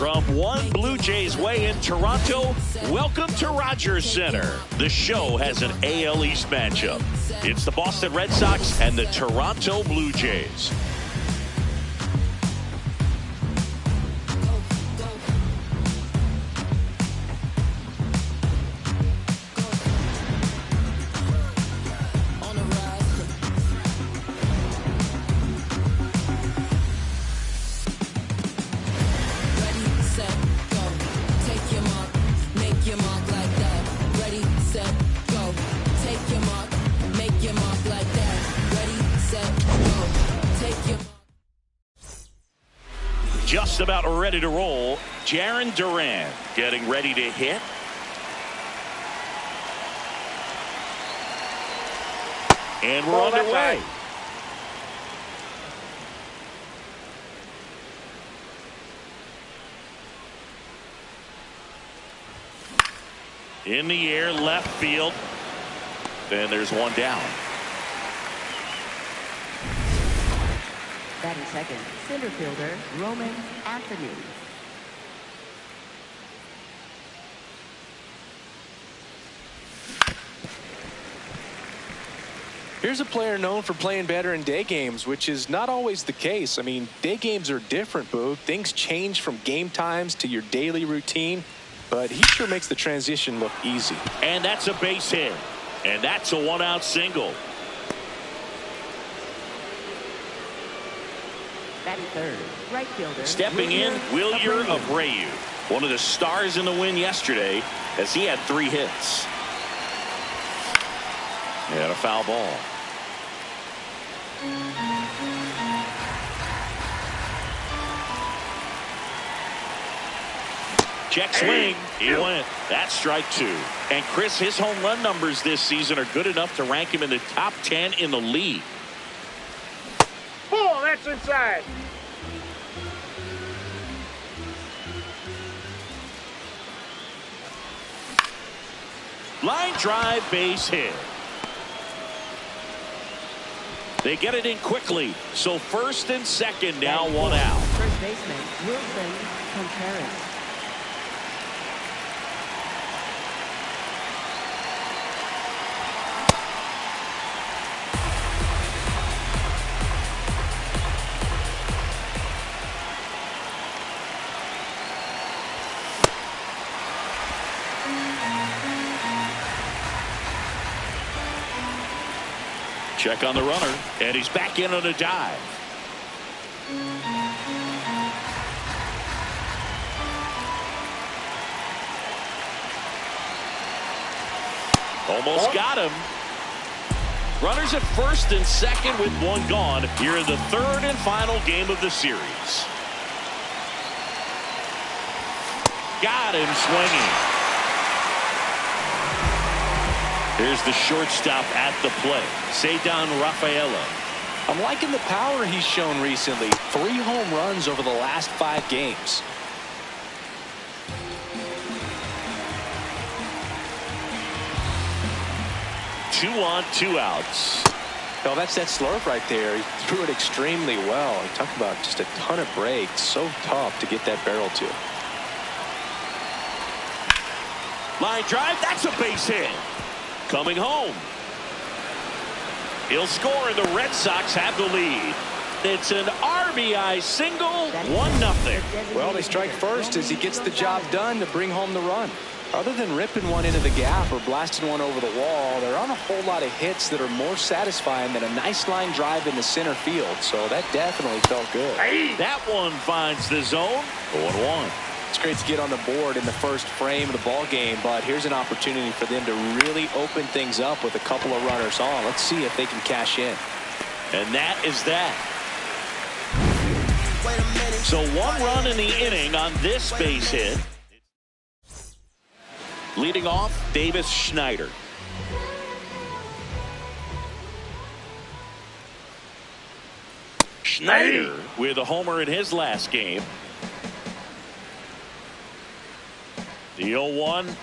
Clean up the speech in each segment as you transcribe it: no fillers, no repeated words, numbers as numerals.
From one Blue Jays way in Toronto, welcome to Rogers Center. The show has an AL East matchup. It's the Boston Red Sox and the Toronto Blue Jays. Just about ready to roll. Jarren Duran getting ready to hit. And we're underway. In the air, left field. And there's one down. Batting second, center fielder Roman Anthony. Here's a player known for playing better in day games, which is not always the case. I mean, day games are different, Boo. Things change from game times to your daily routine, but he sure makes the transition look easy. And that's a base hit. And that's a one-out single. Batting third, right fielder. Stepping in, Wilyer Abreu. One of the stars in the win yesterday as he had 3 hits. And a foul ball. Check swing. He went. That's strike 2. And Chris, his home run numbers this season are good enough to rank him in the top 10 in the league. Ball, that's inside. Line drive, base hit. They get it in quickly. So first and second, now one out. First baseman Wilson Contreras. Check on the runner, and he's back in on a dive. Almost got him. Runners at first and second with one gone here in the third and final game of the series. Got him swinging. Here's the shortstop at the plate, Ceddanne Rafaela. I'm liking the power he's shown recently. 3 home runs over the last 5 games. Two on, 2 outs. Oh, that's that slurve right there. He threw it extremely well. He talked about just a ton of breaks. So tough to get that barrel to. Line drive, that's a base hit. Coming home. He'll score, and the Red Sox have the lead. It's an RBI single, 1-0. Well, they strike first as he gets the job done to bring home the run. Other than ripping one into the gap or blasting one over the wall, there aren't a whole lot of hits that are more satisfying than a nice line drive into center field. So that definitely felt good. That one finds the zone. 0-1. It's great to get on the board in the first frame of the ball game, but here's an opportunity for them to really open things up with a couple of runners on. Let's see if they can cash in. And that is that. So 1 run in the inning on this base hit. Leading off, Davis Schneider. Schneider with a homer in his last game. The 0-1.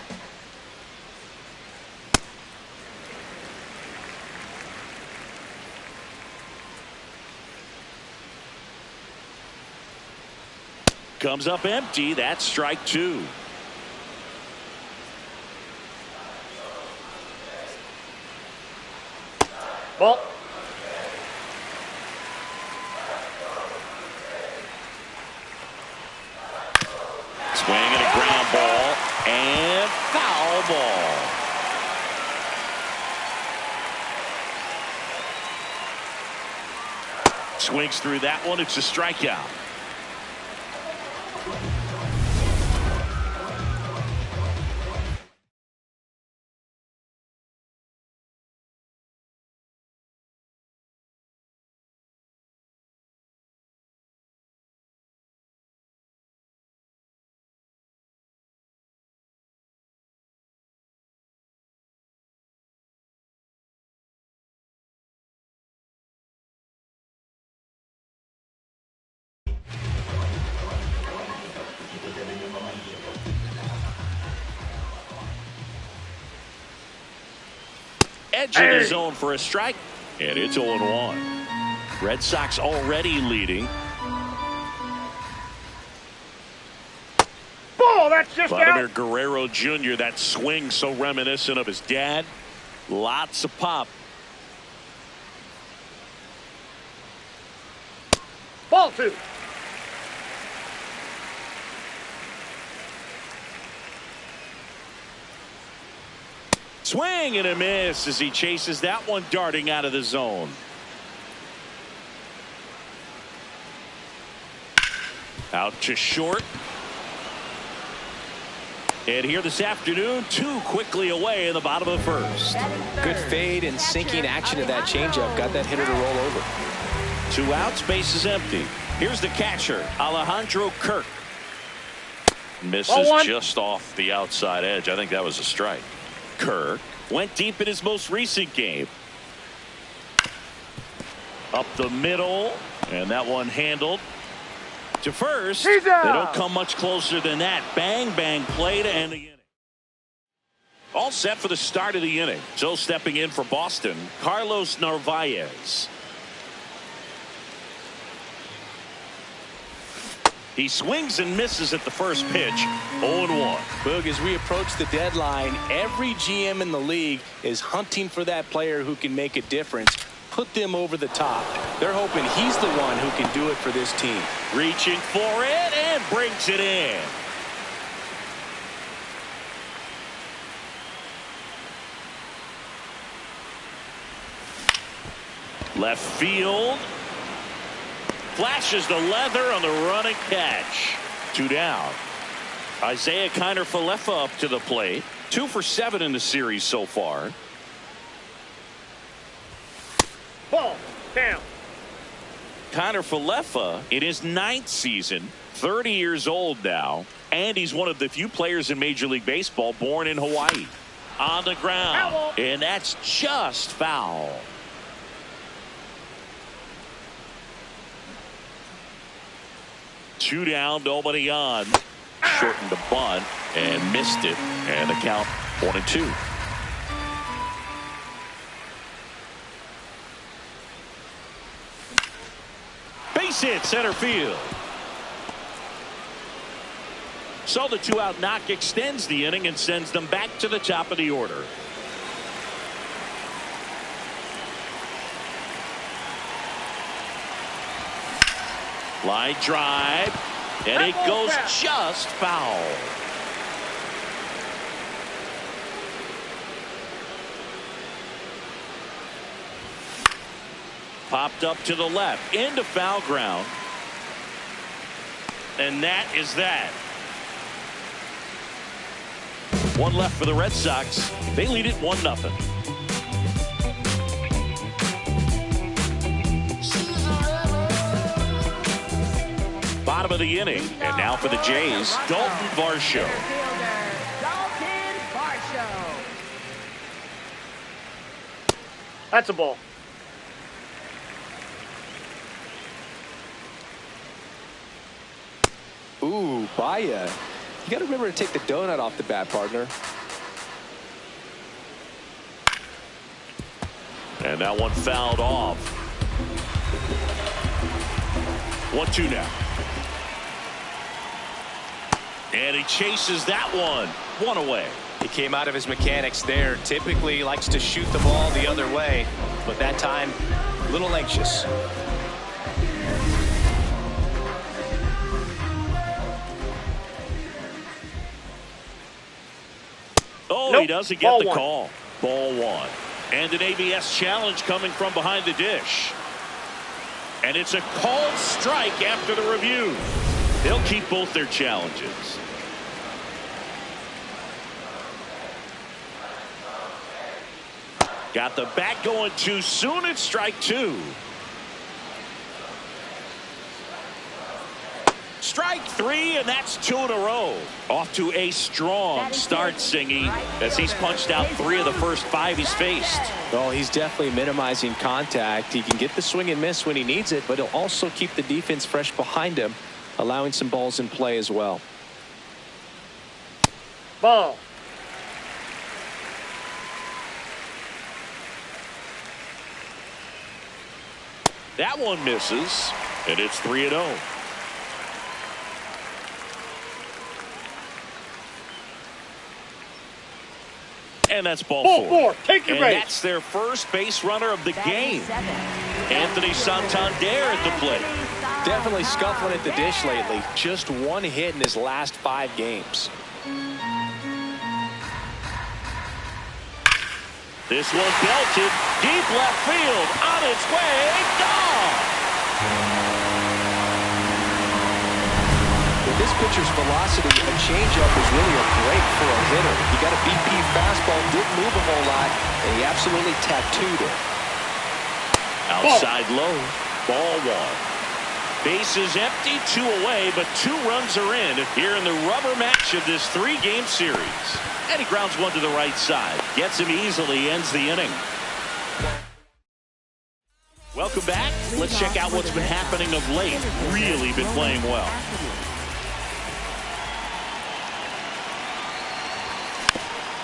Comes up empty. That's strike two. Ball. Swing and a ground ball and foul ball. Swings through that one. It's a strikeout. Edge of the zone for a strike, and it's 0-1. Red Sox already leading. Ball, that's just Vladimir out. Guerrero Jr., that swing so reminiscent of his dad. Lots of pop. Ball two. Swing and a miss as he chases that one darting out of the zone. Out to short. And here this afternoon, two quickly away in the bottom of the first. Good fade and sinking action of that changeup. Got that hitter to roll over. 2 outs, base is empty. Here's the catcher, Alejandro Kirk. Misses just off the outside edge. I think that was a strike. Kirk went deep in his most recent game. Up the middle, and that one handled to first. They don't come much closer than that. Bang, bang play to end the inning. All set for the start of the inning. So stepping in for Boston, Carlos Narvaez. He swings and misses at the first pitch. 0-1. Boog, as we approach the deadline, every GM in the league is hunting for that player who can make a difference, put them over the top. They're hoping he's the one who can do it for this team. Reaching for it and brings it in. Left field. Flashes the leather on the running catch. 2 down. Isaiah Kiner-Falefa up to the plate. 2 for 7 in the series so far. Ball down. Kiner-Falefa in his 9th season, 30 years old now, and he's one of the few players in Major League Baseball born in Hawaii. On the ground, Foul. and that's just foul. Two down, nobody on. Shortened the bunt and missed it, and the count 1-2. Base hit, center field. So the 2-out knock extends the inning and sends them back to the top of the order. Line drive, and it goes just foul. Popped up to the left, into foul ground. And that is that. 1 left for the Red Sox. They lead it 1-0. Bottom of the inning, and now for the Jays, Dalton Varsho. Dalton Varsho. That's a ball. Ooh, Baya. You got to remember to take the donut off the bat, partner. And that one fouled off. 1-2 now. And he chases that one away. He came out of his mechanics there. Typically likes to shoot the ball the other way, but that time a little anxious. Oh, nope. He doesn't Ball get the one. call. Ball one. And an ABS challenge coming from behind the dish. And it's a called strike after the review. They'll keep both their challenges. Got the bat going too soon. It's strike two. Strike three, and that's 2 in a row. Off to a strong start, Singy, as he's punched out 3 of the first 5 he's faced. Oh, he's definitely minimizing contact. He can get the swing and miss when he needs it, but he'll also keep the defense fresh behind him, allowing some balls in play as well. Ball. That one misses, and it's 3-0. And that's ball four. Take your and base. That's their first base runner of the game. Anthony Santander at the plate. Definitely scuffling at the dish lately. Just 1 hit in his last 5 games. This one belted deep left field, on its way, gone. With this pitcher's velocity, a changeup is really a break for a hitter. He got a BP fastball, didn't move a whole lot, and he absolutely tattooed it. Outside low, ball one. Bases empty, 2 away, but 2 runs are in here in the rubber match of this 3-game series. And he grounds one to the right side. Gets him easily, ends the inning. Welcome back. Let's check out what's been happening of late. Really been playing well.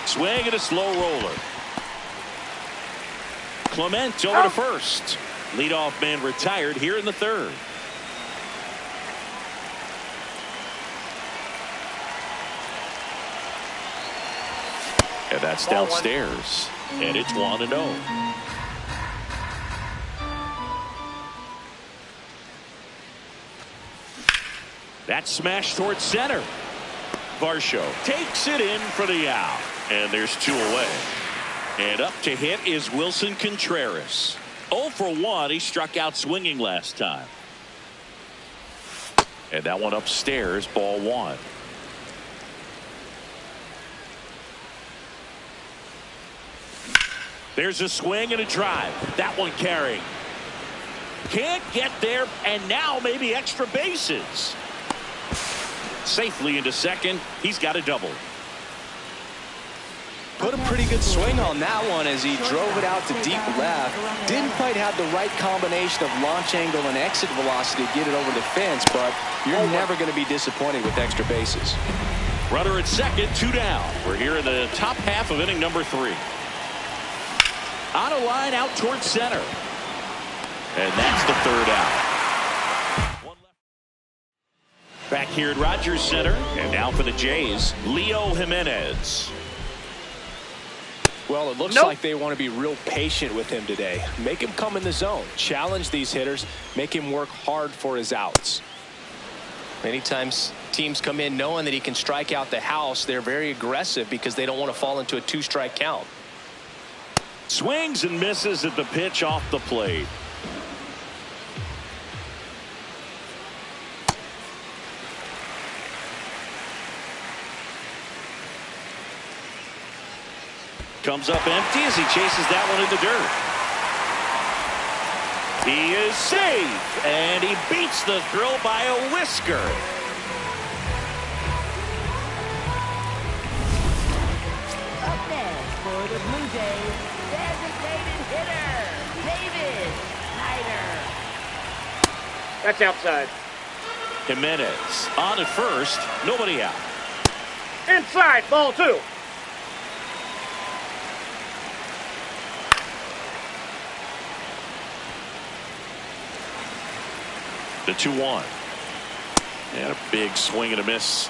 Swing and a slow roller. Clement over to first. Leadoff man retired here in the 3rd. And that's downstairs. And it's 1-0. That smash towards center. Varsho takes it in for the out. And there's 2 away. And up to hit is Wilson Contreras. 0 for 1. He struck out swinging last time. And that one upstairs, ball 1. There's a swing and a drive. That one carrying. Can't get there, and now maybe extra bases. Safely into second. He's got a double. Put a pretty good swing on that one as he drove it out to deep left. Didn't quite have the right combination of launch angle and exit velocity to get it over the fence, but you're never going to be disappointed with extra bases. Runner at second, 2 down. We're here in the top half of inning number 3. On a line out towards center. And that's the 3rd out. Back here at Rogers Center. And now for the Jays, Leo Jimenez. Well, it looks like they want to be real patient with him today. Make him come in the zone. Challenge these hitters. Make him work hard for his outs. Many times teams come in knowing that he can strike out the house. They're very aggressive because they don't want to fall into a 2-strike count. Swings and misses at the pitch off the plate. Comes up empty as he chases that one in the dirt. He is safe, and he beats the throw by a whisker. Up next for the Blue Jays, designated hitter, David Snyder. That's outside. Jimenez on at first, nobody out. Inside, ball 2. The 2-1. And a big swing and a miss.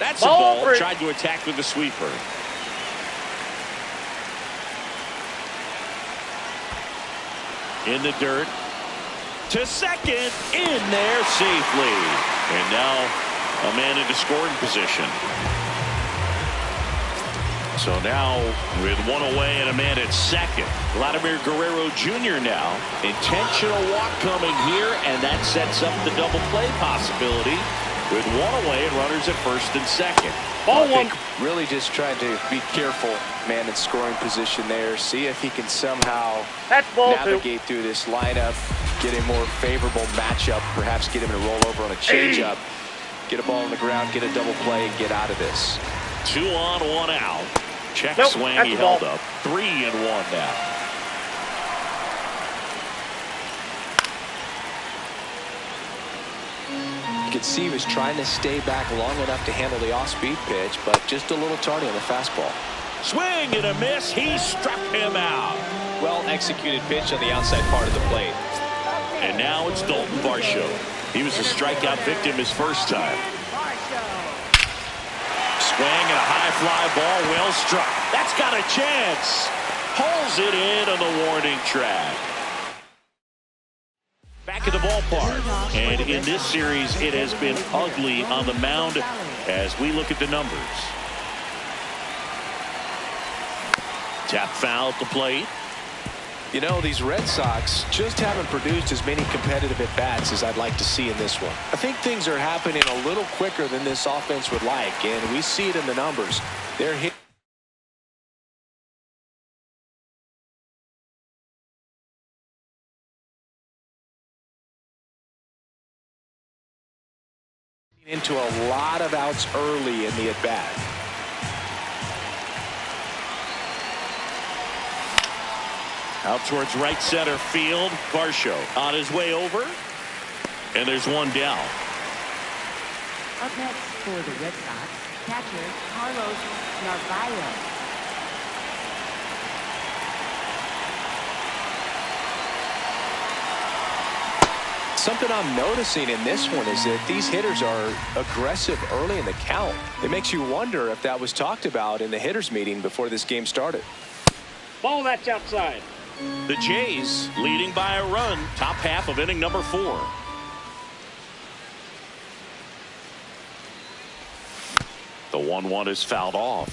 That's a ball. Tried to attack with the sweeper. In the dirt. To second. In there safely. And now a man into scoring position. So now with one away and a man at second. Vladimir Guerrero Jr. now. Intentional walk coming here, and that sets up the double play possibility with one away and runners at first and second. Ball one. Really just trying to be careful, man, in scoring position there. See if he can somehow navigate through this lineup, get a more favorable matchup, perhaps get him to roll over on a changeup, get a ball on the ground, get a double play, and get out of this. 2 on, 1 out. Check swing, he held up. 3-1 now. You could see he was trying to stay back long enough to handle the off-speed pitch, but just a little tardy on the fastball. Swing and a miss. He struck him out. Well-executed pitch on the outside part of the plate. And now it's Dalton Varsho. He was a strikeout victim his first time. Swing and a high fly ball, well struck. That's got a chance. Pulls it in on the warning track. Back at the ballpark. And in this series, it has been ugly on the mound as we look at the numbers. Tap foul at the plate. You know, these Red Sox just haven't produced as many competitive at-bats as I'd like to see in this one. I think things are happening a little quicker than this offense would like, and we see it in the numbers. They're hitting into a lot of outs early in the at-bat. Out towards right center field. Varsho on his way over. And there's one down. Up next for the Red Sox, catcher Carlos Narvaez. Something I'm noticing in this one is that these hitters are aggressive early in the count. It makes you wonder if that was talked about in the hitters meeting before this game started. Ball that's outside. The Jays leading by a run, top half of inning number 4. The 1-1 is fouled off.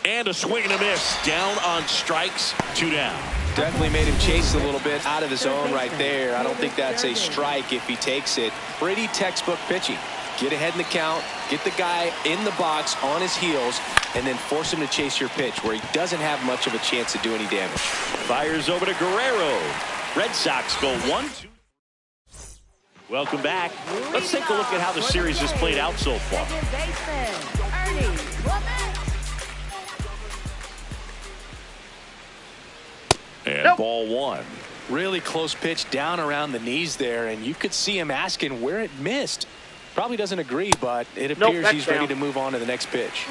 And a swing and a miss. Down on strikes, 2 down. Definitely made him chase a little bit out of his zone right there. I don't think that's a strike if he takes it. Pretty textbook pitching. Get ahead in the count, get the guy in the box on his heels, and then force him to chase your pitch where he doesn't have much of a chance to do any damage. Fires over to Guerrero. Red Sox go 1-2. Welcome back. Let's take a look at how the series has played out so far. And ball 1. Really close pitch down around the knees there, and you could see him asking where it missed. Probably doesn't agree, but it appears he's ready to move on to the next pitch.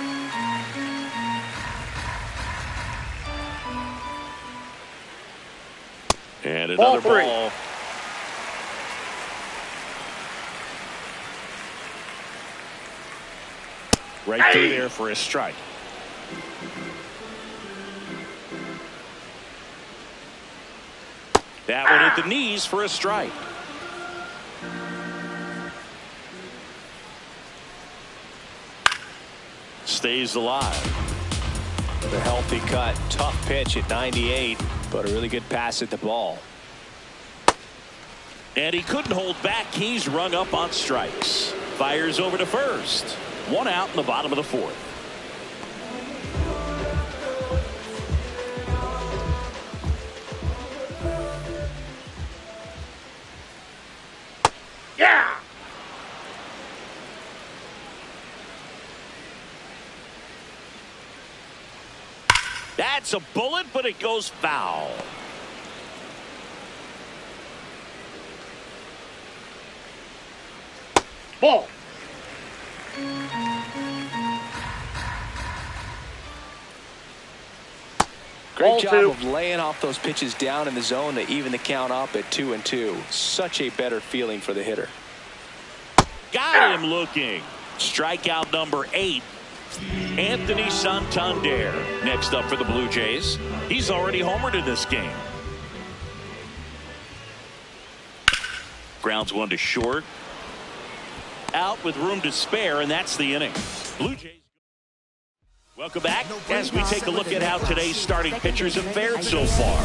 And another ball. Right through there for a strike. That one at the knees for a strike. Stays alive. The healthy cut, tough pitch at 98, but a really good pass at the ball. And he couldn't hold back. He's rung up on strikes. Fires over to first. 1 out in the bottom of the 4th. Yeah! That's a bullet, but it goes foul. Ball. Great job of laying off those pitches down in the zone to even the count up at 2-2. Such a better feeling for the hitter. Got him looking. Strikeout number 8. Anthony Santander next up for the Blue Jays. He's already homered in this game. Grounds one to short. Out with room to spare, and that's the inning. Blue Jays. Welcome back as we take a look at how today's starting pitchers have fared so far.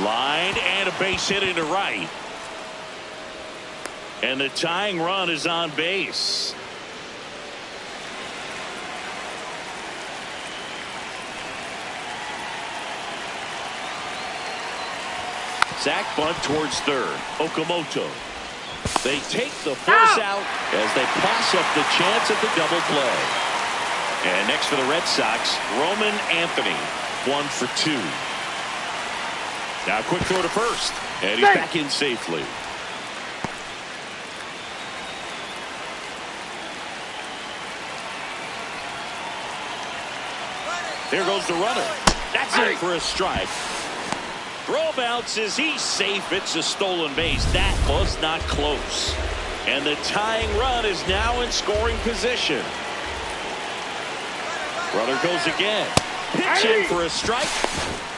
Line and a base hit into right. And the tying run is on base. Zach bunt towards third. Okamoto. They take the force out as they pass up the chance at the double play. And next for the Red Sox, Roman Anthony, 1 for 2. Now quick throw to first, and he's back in safely. Here goes the runner. That's it for a strike. Throw bounces. He's safe. It's a stolen base. That was not close. And the tying run is now in scoring position. Runner goes again. Pitch in for a strike.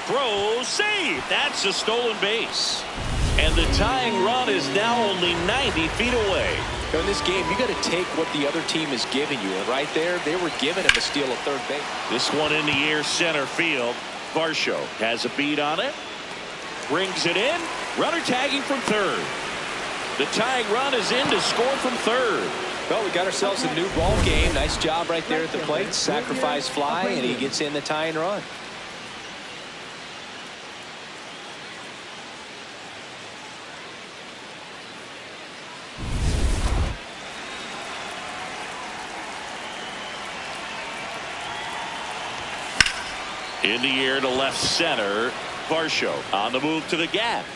Throw, save. That's a stolen base. And the tying run is now only 90 feet away. In this game, you got to take what the other team is giving you. And right there, they were giving him a steal of third base. This one in the air center field. Varsho has a beat on it. Brings it in. Runner tagging from third. The tying run is in to score from third. Well, we got ourselves a new ball game. Nice job right there at the plate. Sacrifice fly, and he gets in the tying run. In the air to left center. Varsho on the move to the gap.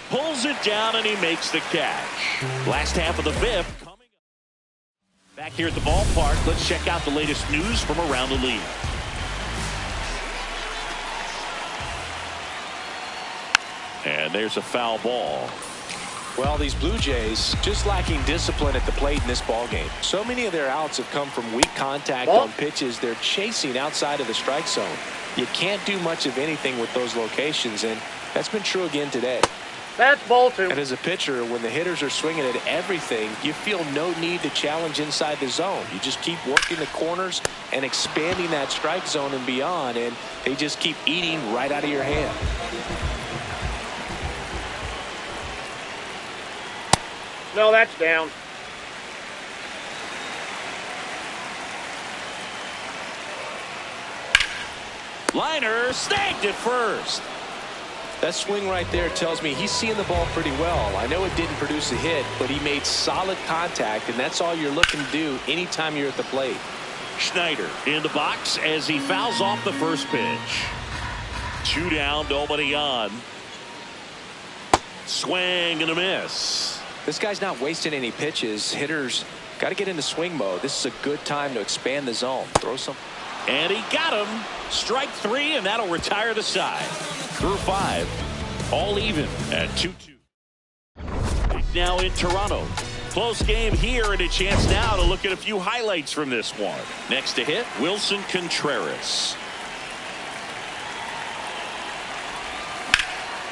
Pulls it down and he makes the catch. Last half of the 5th coming up. Back here at the ballpark, let's check out the latest news from around the league. And there's a foul ball. Well, these Blue Jays just lacking discipline at the plate in this ball game. So many of their outs have come from weak contact on pitches they're chasing outside of the strike zone. You can't do much of anything with those locations, and that's been true again today. That's ball 2. And as a pitcher, when the hitters are swinging at everything, you feel no need to challenge inside the zone. You just keep working the corners and expanding that strike zone and beyond, and they just keep eating right out of your hand. No, that's down. Liner snagged at first. That swing right there tells me he's seeing the ball pretty well. I know it didn't produce a hit, but he made solid contact, and that's all you're looking to do anytime you're at the plate. Schneider in the box as he fouls off the first pitch. 2 down, nobody on. Swing and a miss. This guy's not wasting any pitches. Hitters got to get into swing mode. This is a good time to expand the zone. Throw some. And he got him. Strike 3, and that'll retire the side. Through 5. All even at 2-2. Now in Toronto. Close game here, and a chance now to look at a few highlights from this one. Next to hit, Wilson Contreras.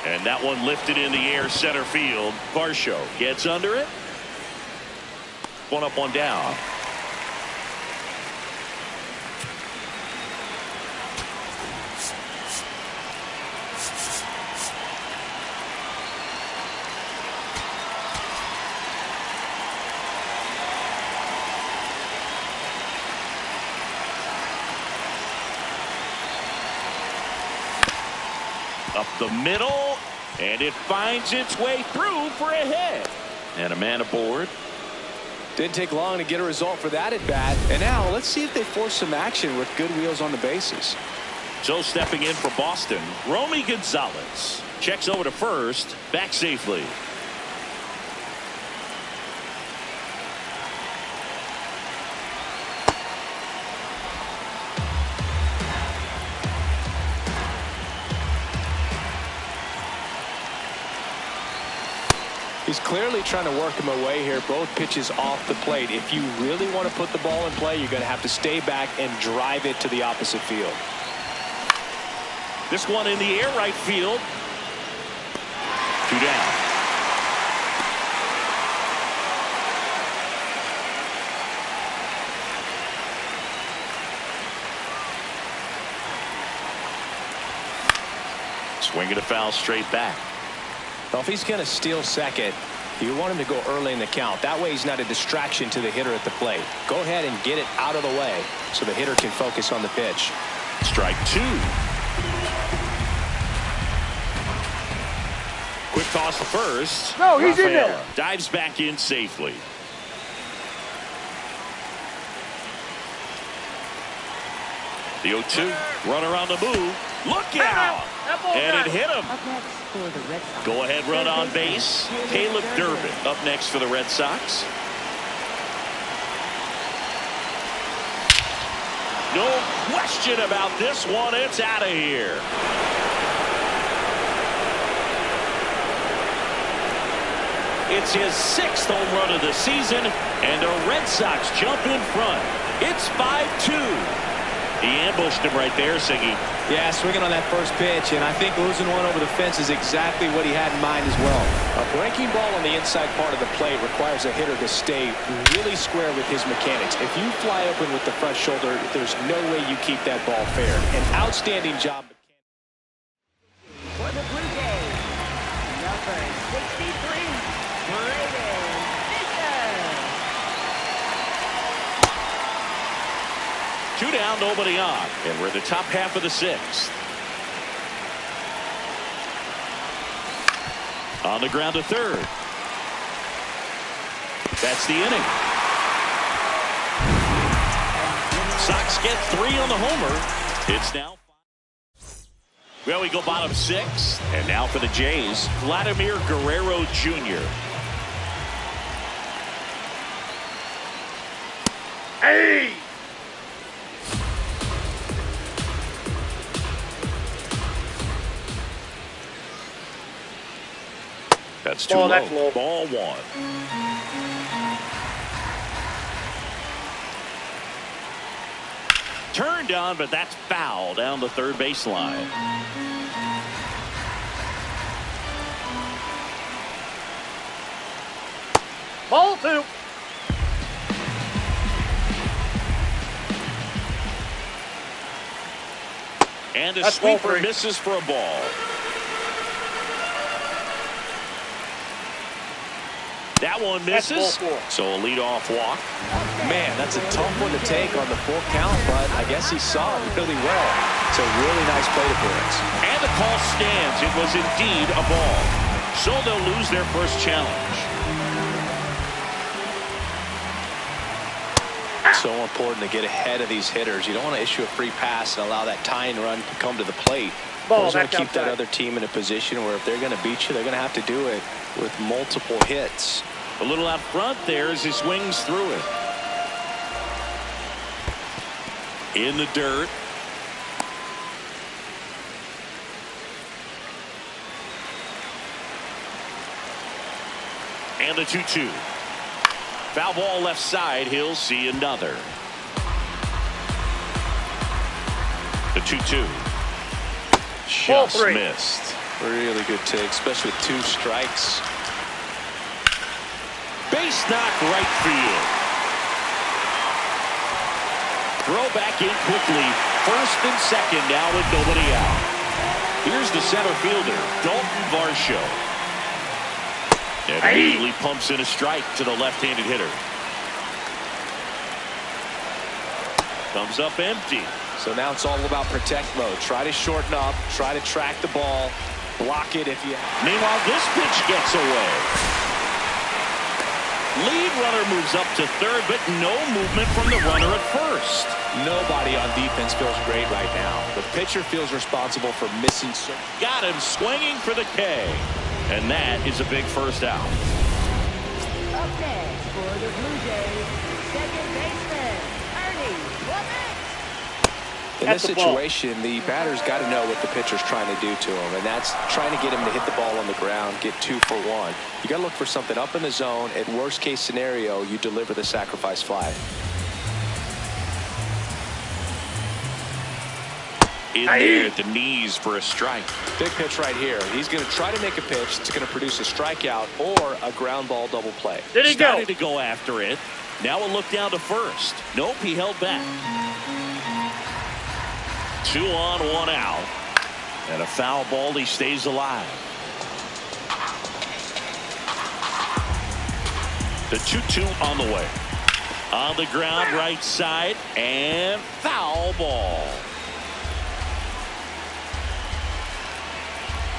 And that one lifted in the air center field. Varsho gets under it. 1 up, 1 down. Up the middle, and it finds its way through for a hit. And a man aboard. Didn't take long to get a result for that at bat. And now let's see if they force some action with good wheels on the bases. So stepping in for Boston, Romy Gonzalez checks over to first, back safely. He's clearly trying to work him away here. Both pitches off the plate. If you really want to put the ball in play, you're going to have to stay back and drive it to the opposite field. This one in the air, right field. 2 down. Swing and a foul straight back. Well, if he's going to steal second, you want him to go early in the count. That way he's not a distraction to the hitter at the plate. Go ahead and get it out of the way so the hitter can focus on the pitch. Strike 2. Quick toss to first. No, he's in there. Dives back in safely. The 0-2. Runner on the move. Look out! And it hit him. Up next for the Red Sox. Go ahead, run on base. Caleb Durbin up next for the Red Sox. No question about this one. It's out of here. It's his 6th home run of the season, and the Red Sox jump in front. It's 5-2. He ambushed him right there, Siggy. Yeah, swinging on that first pitch, and I think losing one over the fence is exactly what he had in mind as well. A breaking ball on the inside part of the plate requires a hitter to stay really square with his mechanics. If you fly open with the front shoulder, there's no way you keep that ball fair. An outstanding job. For the Blue Jays, number 63, Braden Fisher. 2 down, nobody on. And we're in the top half of the 6th. On the ground to third. That's the inning. Sox get 3 on the homer. It's now 5. Well, we go bottom 6. And now for the Jays, Vladimir Guerrero Jr. Hey! That's too low. That's low. Ball 1. Turned on, but that's foul down the third baseline. Ball 2. And a That's ball sweeper 3. misses for a ball. That one misses, so a leadoff walk. Man, that's a tough one to take on the full count, but I guess he saw it really well. It's a really nice plate appearance. And the call stands. It was indeed a ball. So they'll lose their first challenge. So important to get ahead of these hitters. You don't want to issue a free pass and allow that tying run to come to the plate. Ball, Those are going to keep outside. that other team in a position where if they're going to beat you, they're going to have to do it with multiple hits. A little out front there as he swings through it. In the dirt. And the 2-2. Foul ball left side. He'll see another. The 2-2. Just missed. Really good take, especially with 2 strikes. Base knock right field. Throw back in quickly. First and second now with nobody out. Here's the center fielder, Dalton Varsho. And immediately pumps in a strike to the left-handed hitter. Comes up empty. So now it's all about protect mode. Try to shorten up, try to track the ball, block it if you have. Meanwhile, this pitch gets away. Lead runner moves up to third, but no movement from the runner at first. Nobody on defense feels great right now. The pitcher feels responsible for missing. Got him swinging for the K. And that is a big first out. Up next for the Blue Jays, second baseman, Ernie Clements. In this situation, the batter's got to know what the pitcher's trying to do to him, and that's trying to get him to hit the ball on the ground, get 2 for 1. You got to look for something up in the zone. At worst case scenario, you deliver the sacrifice fly. In there at the knees for a strike. Big pitch right here. He's going to try to make a pitch that's going to produce a strikeout or a ground ball double play. Did he Started to go after it. Now a look down to first. Nope, he held back. 2 on, 1 out. And a foul ball. He stays alive. The 2-2 on the way. On the ground, right side, and foul ball.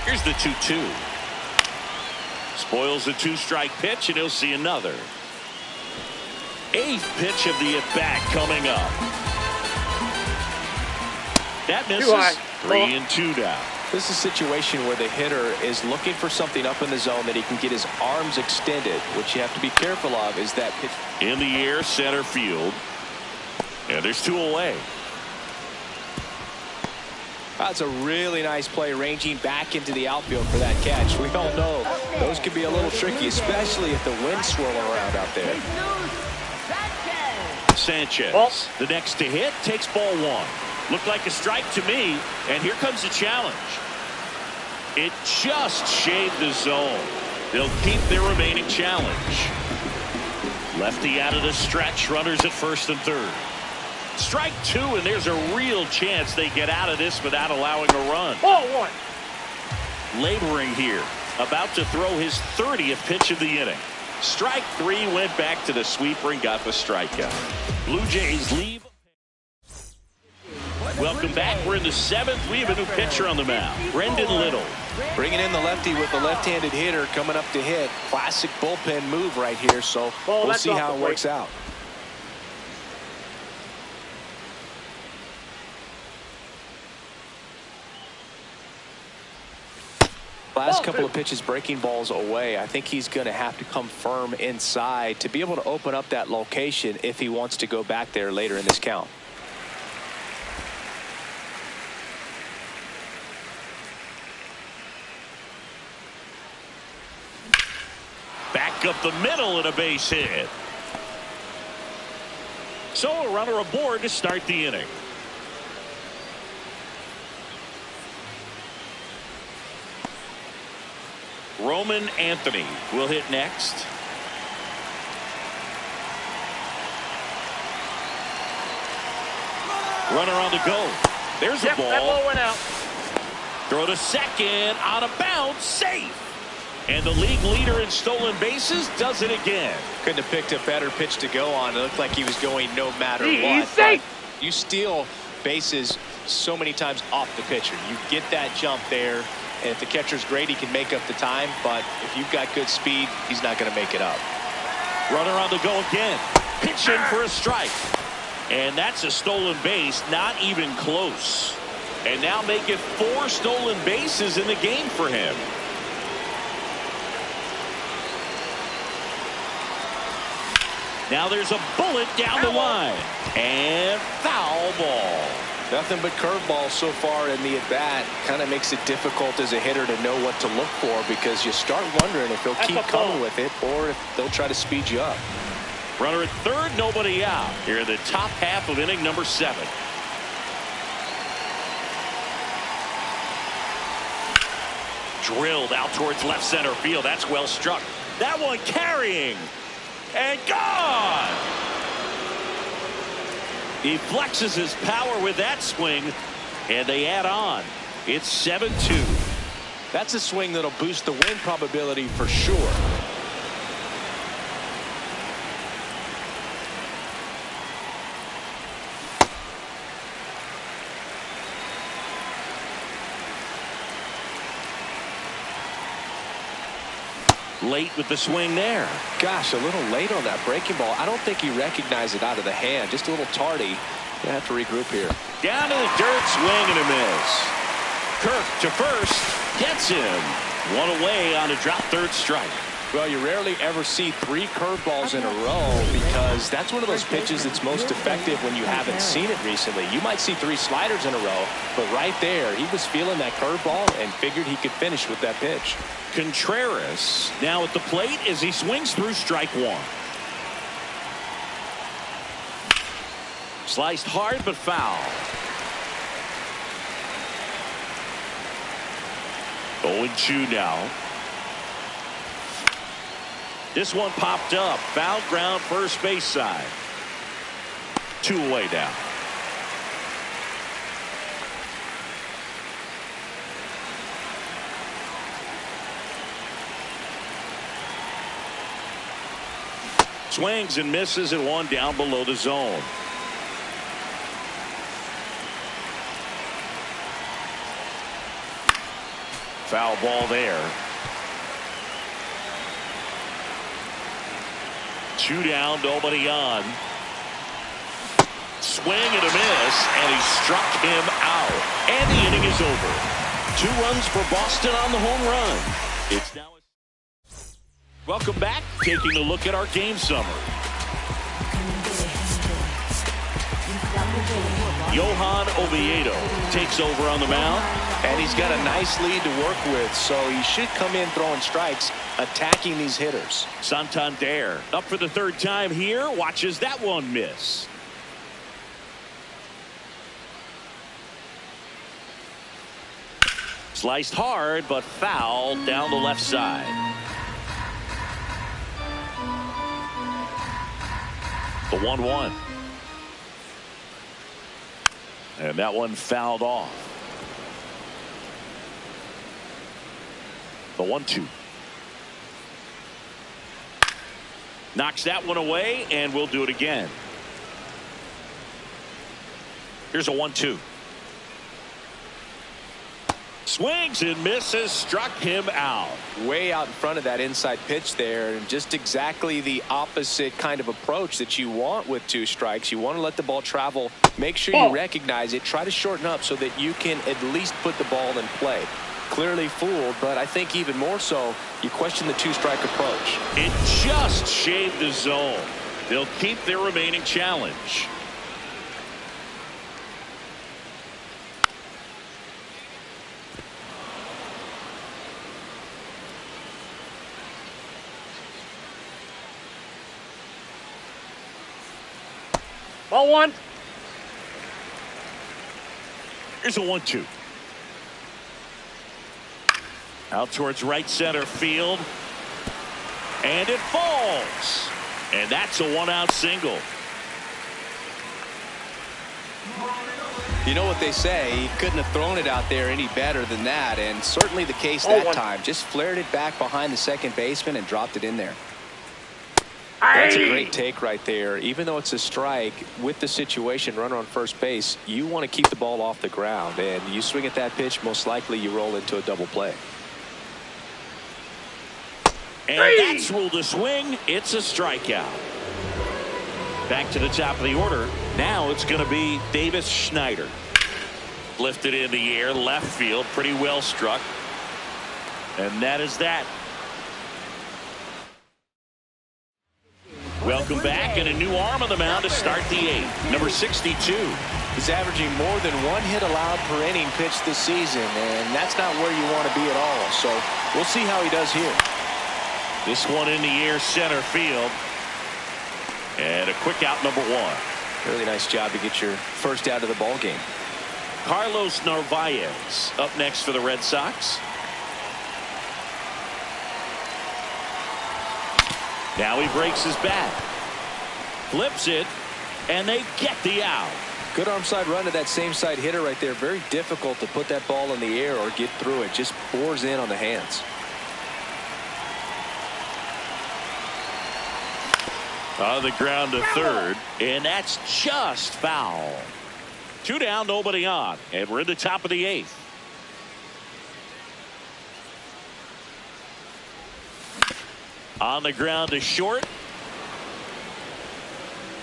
Here's the 2-2. Spoils the 2-strike pitch, and he'll see another. 8th pitch of the at-bat coming up. That misses. 3-2 now. This is a situation where the hitter is looking for something up in the zone that he can get his arms extended. What you have to be careful of is that pitch. In the air, center field. And there's 2 away. That's a really nice play, ranging back into the outfield for that catch. We all know those can be a little tricky, especially if the wind's swirling around out there. Sanchez, the next to hit, takes ball 1. Looked like a strike to me, and here comes the challenge. It just shaved the zone. They'll keep their remaining challenge. Lefty out of the stretch, runners at first and third. Strike 2, and there's a real chance they get out of this without allowing a run. Ball 1. Laboring here, about to throw his 30th pitch of the inning. Strike 3, went back to the sweeper and got the strikeout. Blue Jays leave. Welcome back. We're in the 7th. We have a new pitcher on the mound, Brendan Little. Bringing in the lefty with the left-handed hitter coming up to hit. Classic bullpen move right here, so we'll see how it works out. Last couple of pitches breaking balls away. I think he's going to have to come firm inside to be able to open up that location if he wants to go back there later in this count. Back up the middle and a base hit. So a runner aboard to start the inning. Roman Anthony will hit next. Runner on the go. There's a ball. That ball went out. Throw to second, out of bounds, safe. And the league leader in stolen bases does it again. Couldn't have picked a better pitch to go on. It looked like he was going no matter what. He's safe. You steal bases so many times off the pitcher. You get that jump there. And if the catcher's great, he can make up the time. But if you've got good speed, he's not going to make it up. Runner on the go again. Pitch in for a strike. And that's a stolen base, not even close. And now make it 4 stolen bases in the game for him. Now there's a bullet down the line. And foul ball. Nothing but curveball so far in the at-bat. Kind of makes it difficult as a hitter to know what to look for, because you start wondering if they'll keep coming with it or if they'll try to speed you up. Runner at third, nobody out. Here in the top half of inning number 7. Drilled out towards left center field. That's well struck. That one carrying. And gone. He flexes his power with that swing, and they add on. It's 7-2. That's a swing that'll boost the win probability for sure. Late with the swing there. Gosh, a little late on that breaking ball. I don't think he recognized it out of the hand. Just a little tardy. Gonna have to regroup here. Down to the dirt, swing and a miss. Kirk to first, gets him. 1 away on a drop, 3rd strike. Well, you rarely ever see 3 curveballs in a row because that's one of those pitches that's most effective when you haven't seen it recently. You might see 3 sliders in a row, but right there, he was feeling that curveball and figured he could finish with that pitch. Contreras now at the plate as he swings through strike 1. Sliced hard but foul. 0-2 now. This one popped up. Foul ground first base side. 2 away now. Swings and misses at 1 down below the zone. Foul ball there. 2 down, nobody on. Swing and a miss, and he struck him out. And the inning is over. 2 runs for Boston on the home run. It's now. Welcome back. Taking a look at our game summary. Johan Oviedo takes over on the mound. And he's got a nice lead to work with, so he should come in throwing strikes, attacking these hitters. Santander up for the 3rd time here. Watches that one miss. Sliced hard, but foul down the left side. The 1-1. And that one fouled off. The 1-2. Knocks that one away, and we'll do it again. Here's a 1-2. Swings and misses, struck him out. Way out in front of that inside pitch there, and just exactly the opposite kind of approach that you want with 2 strikes. You want to let the ball travel, make sure you recognize it, try to shorten up so that you can at least put the ball in play. Clearly fooled, but I think even more so, you question the 2-strike approach. It just shaved the zone. They'll keep their remaining challenge. Ball 1. Here's a 1-2. Out towards right center field. And it falls. And that's a 1-out single. You know what they say, he couldn't have thrown it out there any better than that, and certainly the case that time. Just flared it back behind the second baseman and dropped it in there. That's a great take right there. Even though it's a strike, with the situation, runner on first base, you want to keep the ball off the ground, and you swing at that pitch, most likely you roll into a double play. And that's ruled a swing. It's a strikeout. Back to the top of the order. Now it's going to be Davis Schneider. Lifted in the air, left field, pretty well struck. And that is that. Welcome back, and a new arm on the mound to start the 8th. Number 62. He's averaging more than 1 hit allowed per inning pitched this season, and that's not where you want to be at all. So we'll see how he does here. This one in the air, center field. And a quick out, number 1. Really nice job to get your first out of the ball game. Carlos Narvaez up next for the Red Sox. Now he breaks his bat. Flips it, and they get the out. Good arm side run to that same side hitter right there. Very difficult to put that ball in the air or get through it. Just bores in on the hands. On the ground to third, and that's just foul. 2 down, nobody on, and we're in the top of the 8th. On the ground to short.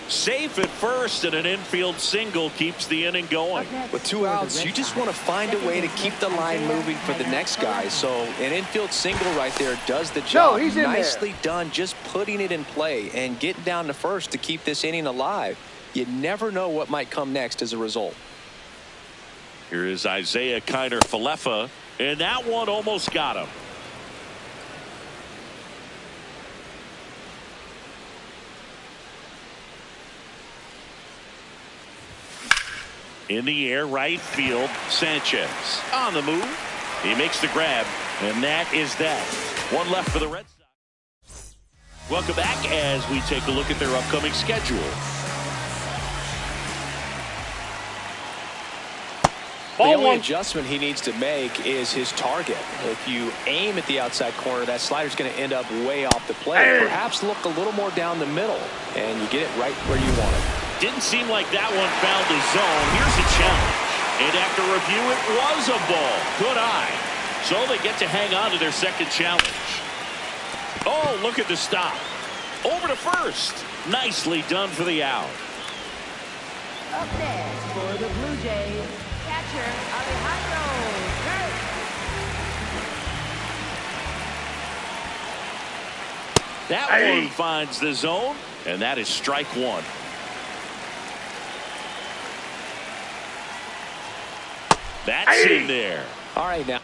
Safe at first, and an infield single keeps the inning going. With 2 outs, you just want to find a way to keep the line moving for the next guy. So an infield single right there does the job. No, he's in Nicely there. done, just putting it in play and getting down to first to keep this inning alive. You never know what might come next as a result. Here is Isaiah Kiner-Falefa, and that one almost got him. In the air, right field, Sanchez on the move. He makes the grab, and that is that. One left for the Red Sox. Welcome back as we take a look at their upcoming schedule. The only adjustment he needs to make is his target. If you aim at the outside corner, that slider's going to end up way off the plate. Perhaps look a little more down the middle, and you get it right where you want it. Didn't seem like that one found the zone. Here's a challenge. And after review, it was a ball. Good eye. So they get to hang on to their second challenge. Oh, look at the stop. Over to first. Nicely done for the out. Up next for the Blue Jays, catcher Alejandro Kirk. That one finds the zone, and that is strike one. That's in there. All right, now.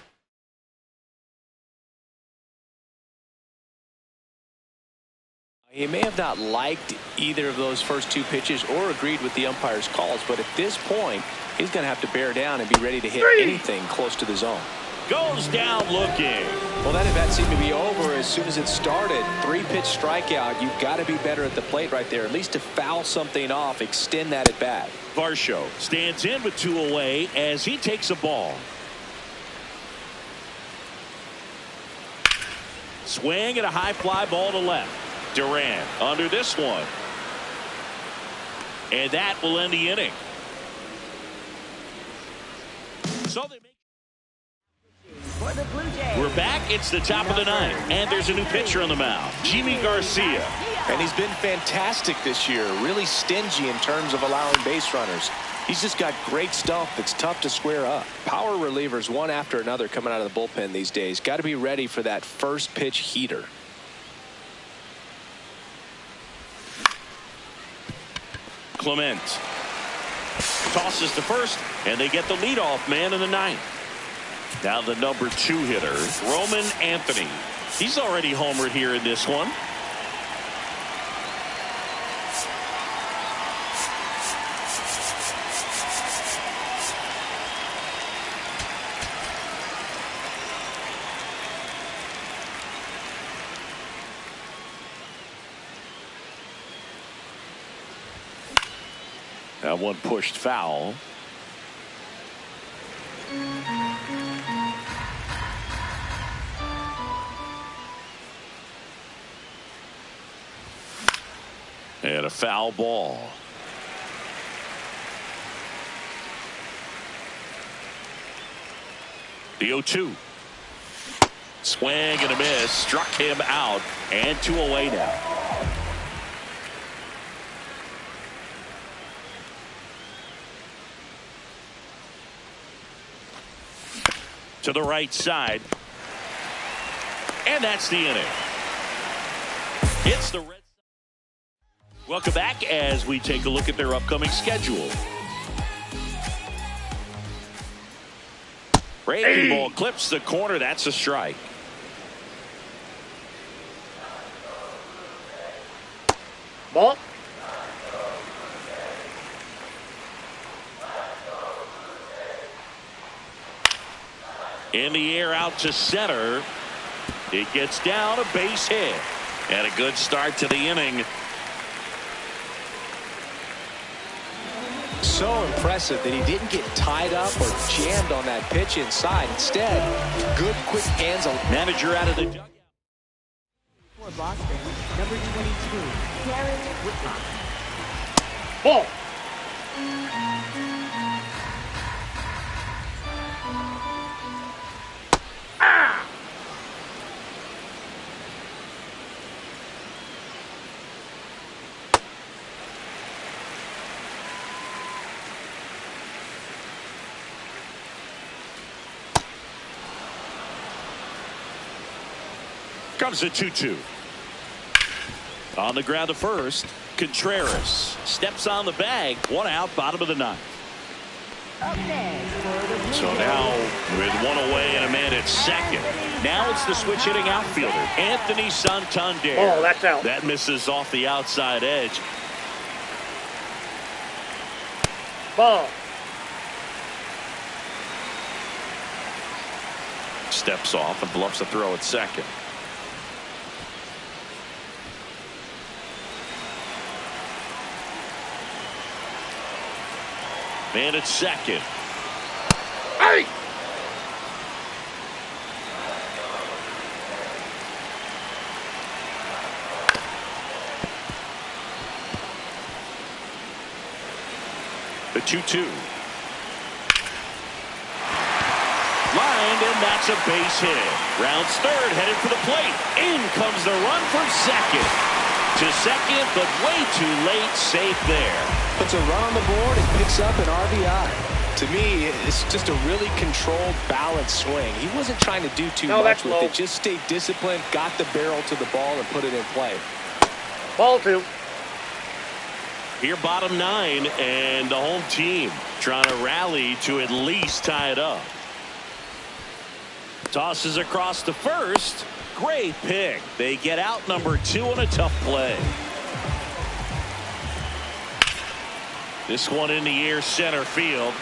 He may have not liked either of those first 2 pitches or agreed with the umpire's calls, but at this point, he's going to have to bear down and be ready to hit anything close to the zone. Goes down looking. Well, that at-bat seemed to be over as soon as it started. 3-pitch strikeout. You've got to be better at the plate right there, at least to foul something off, extend that at-bat. Varsho stands in with 2 away as he takes a ball. Swing and a high fly ball to left. Duran under this one. And that will end the inning. So they make. For the Blue Jays. We're back. It's the top of the 9th, and there's a new pitcher on the mound, Jimmy Garcia. And he's been fantastic this year, really stingy in terms of allowing base runners. He's just got great stuff that's tough to square up. Power relievers one after another coming out of the bullpen these days. Got to be ready for that first pitch heater. Clement tosses to first, and they get the leadoff man in the 9th. Now the number 2 hitter, Roman Anthony. He's already homered here in this one. That one pushed foul. And a foul ball. The 0-2. Swing and a miss. Struck him out. And 2 away now. To the right side. And that's the inning. It's the Red Sox. Welcome back as we take a look at their upcoming schedule. Breaking ball clips the corner. That's a strike. Ball. In the air out to center. It gets down, a base hit. And a good start to the inning. So impressive that he didn't get tied up or jammed on that pitch inside. Instead, good quick hands on. Manager out of the dugout. For Boston, number 22, Darren Whitlock. Ball. comes the 2-2. On the ground to first, Contreras steps on the bag. 1 out, bottom of the 9th. So now with 1 away and a man at second. Now it's the switch hitting outfielder, Anthony Santander. Oh, that's out. That misses off the outside edge. Ball. Steps off and bluffs a throw at second. Man at second. Hey! The 2-2. Lined, and that's a base hit. Rounds third, headed for the plate. In comes the run from second. To second, but way too late. Safe there. Puts a run on the board and picks up an RBI. To me, it's just a really controlled, balanced swing. He wasn't trying to do too much with it. Just stayed disciplined, got the barrel to the ball, and put it in play. Ball 2. Here, bottom 9, and the home team trying to rally to at least tie it up. Tosses across to first. Great pick. They get out number 2 on a tough play. This one in the air, center field.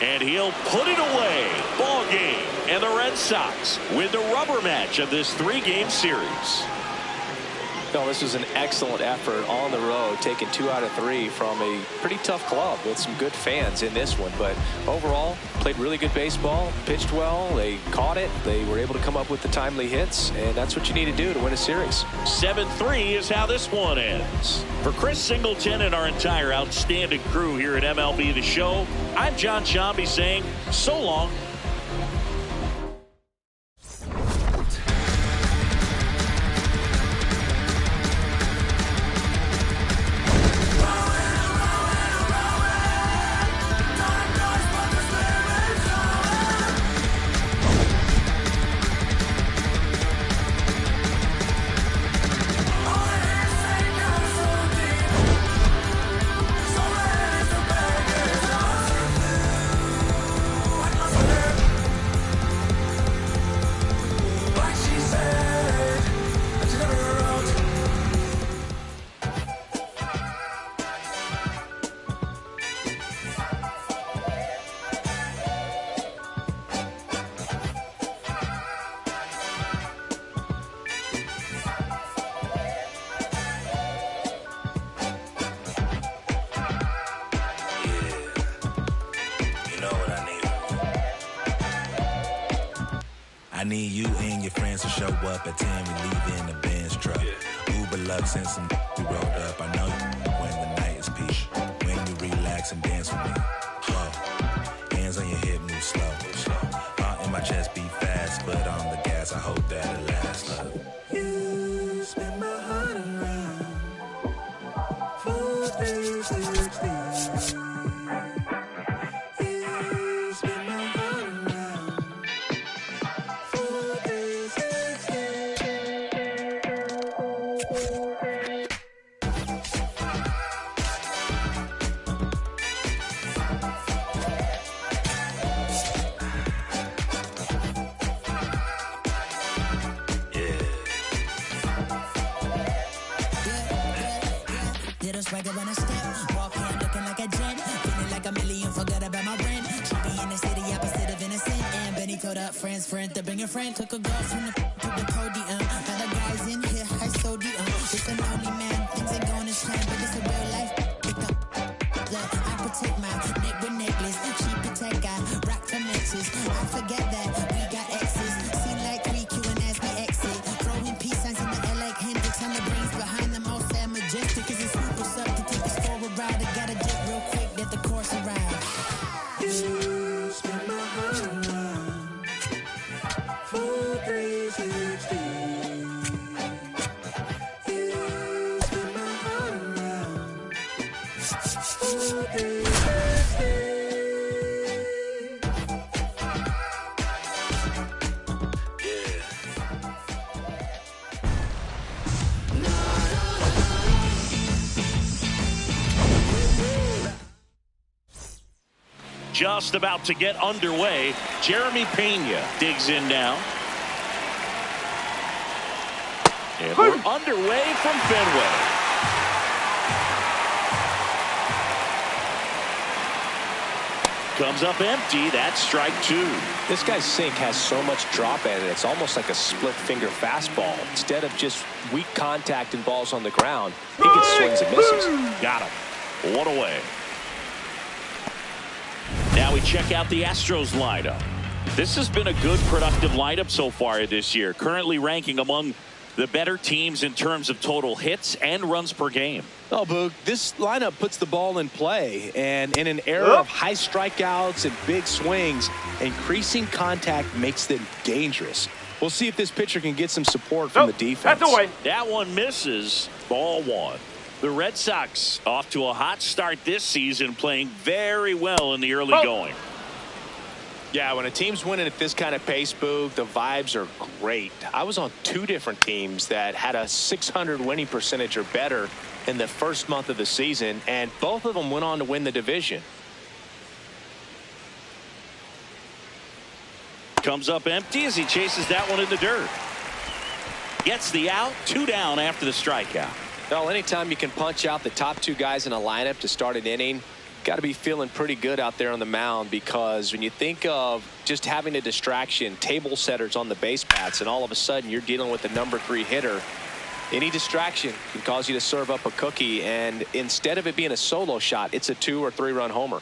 And he'll put it away. Ball game. And the Red Sox win the rubber match of this 3-game series. No, this was an excellent effort on the road, taking 2 out of 3 from a pretty tough club with some good fans in this one. But overall, played really good baseball, pitched well, they caught it, they were able to come up with the timely hits, and that's what you need to do to win a series. 7-3 is how this one ends. For Chris Singleton and our entire outstanding crew here at MLB The Show, I'm John Shambi saying so long. I need you and your friends to show up at 10. We leave in the Benz truck. Uber Lux and some we rolled up. I know you when the night is peak. When you relax and dance with me. Whoa. Hands on your hip, move slow. Heart in my chest beat fast, but on the gas, I hope that it lasts. You spin my heart around. 4, 3, 16. Swagger when I step, walk in looking like a gent, feeling like a million, forgot about my rent. She be in the city, opposite of innocent. And Benny told up friends, to bring a friend. Took a girl from the to the podium. Now the guys in here, I sodium. It's a lonely man, things ain't going as planned, but it's a real life. Pick up, look, I protect my neck with necklace. She protect, I rock for nexus. I forget that we got exes. Seem like 3Q and as we exit, throwing peace signs in the air like Hendrix. On the brains behind the most sad majestic. Cause it's super up to take us for a ride. I gotta dip real quick, let the course arrive. You spin my heart around. 4, 3, 16. You spin my heart around. 4, 3, 16. just about to get underway. Jeremy Pena digs in now. And we're underway from Fenway. Comes up empty. That's strike two. This guy's sink has so much drop in it. It's almost like a split finger fastball. Instead of just weak contact and balls on the ground, he gets swings and misses. Got him. One away. Now we check out the Astros lineup. This has been a good, productive lineup so far this year. Currently ranking among the better teams in terms of total hits and runs per game. Oh, Boog, this lineup puts the ball in play, and in an era of high strikeouts and big swings, increasing contact makes them dangerous. We'll see if this pitcher can get some support from the defense. That's away. That one misses. Ball one. The Red Sox off to a hot start this season, playing very well in the early going. Yeah, when a team's winning at this kind of pace, Boog, the vibes are great. I was on 2 different teams that had a .600 winning percentage or better in the first month of the season, and both of them went on to win the division. Comes up empty as he chases that one in the dirt. Gets the out. 2 down after the strikeout. Well, anytime you can punch out the top 2 guys in a lineup to start an inning, got to be feeling pretty good out there on the mound, because when you think of just having a distraction, table setters on the base paths, and all of a sudden you're dealing with the number 3 hitter, any distraction can cause you to serve up a cookie, and instead of it being a solo shot, it's a 2 or 3 run homer.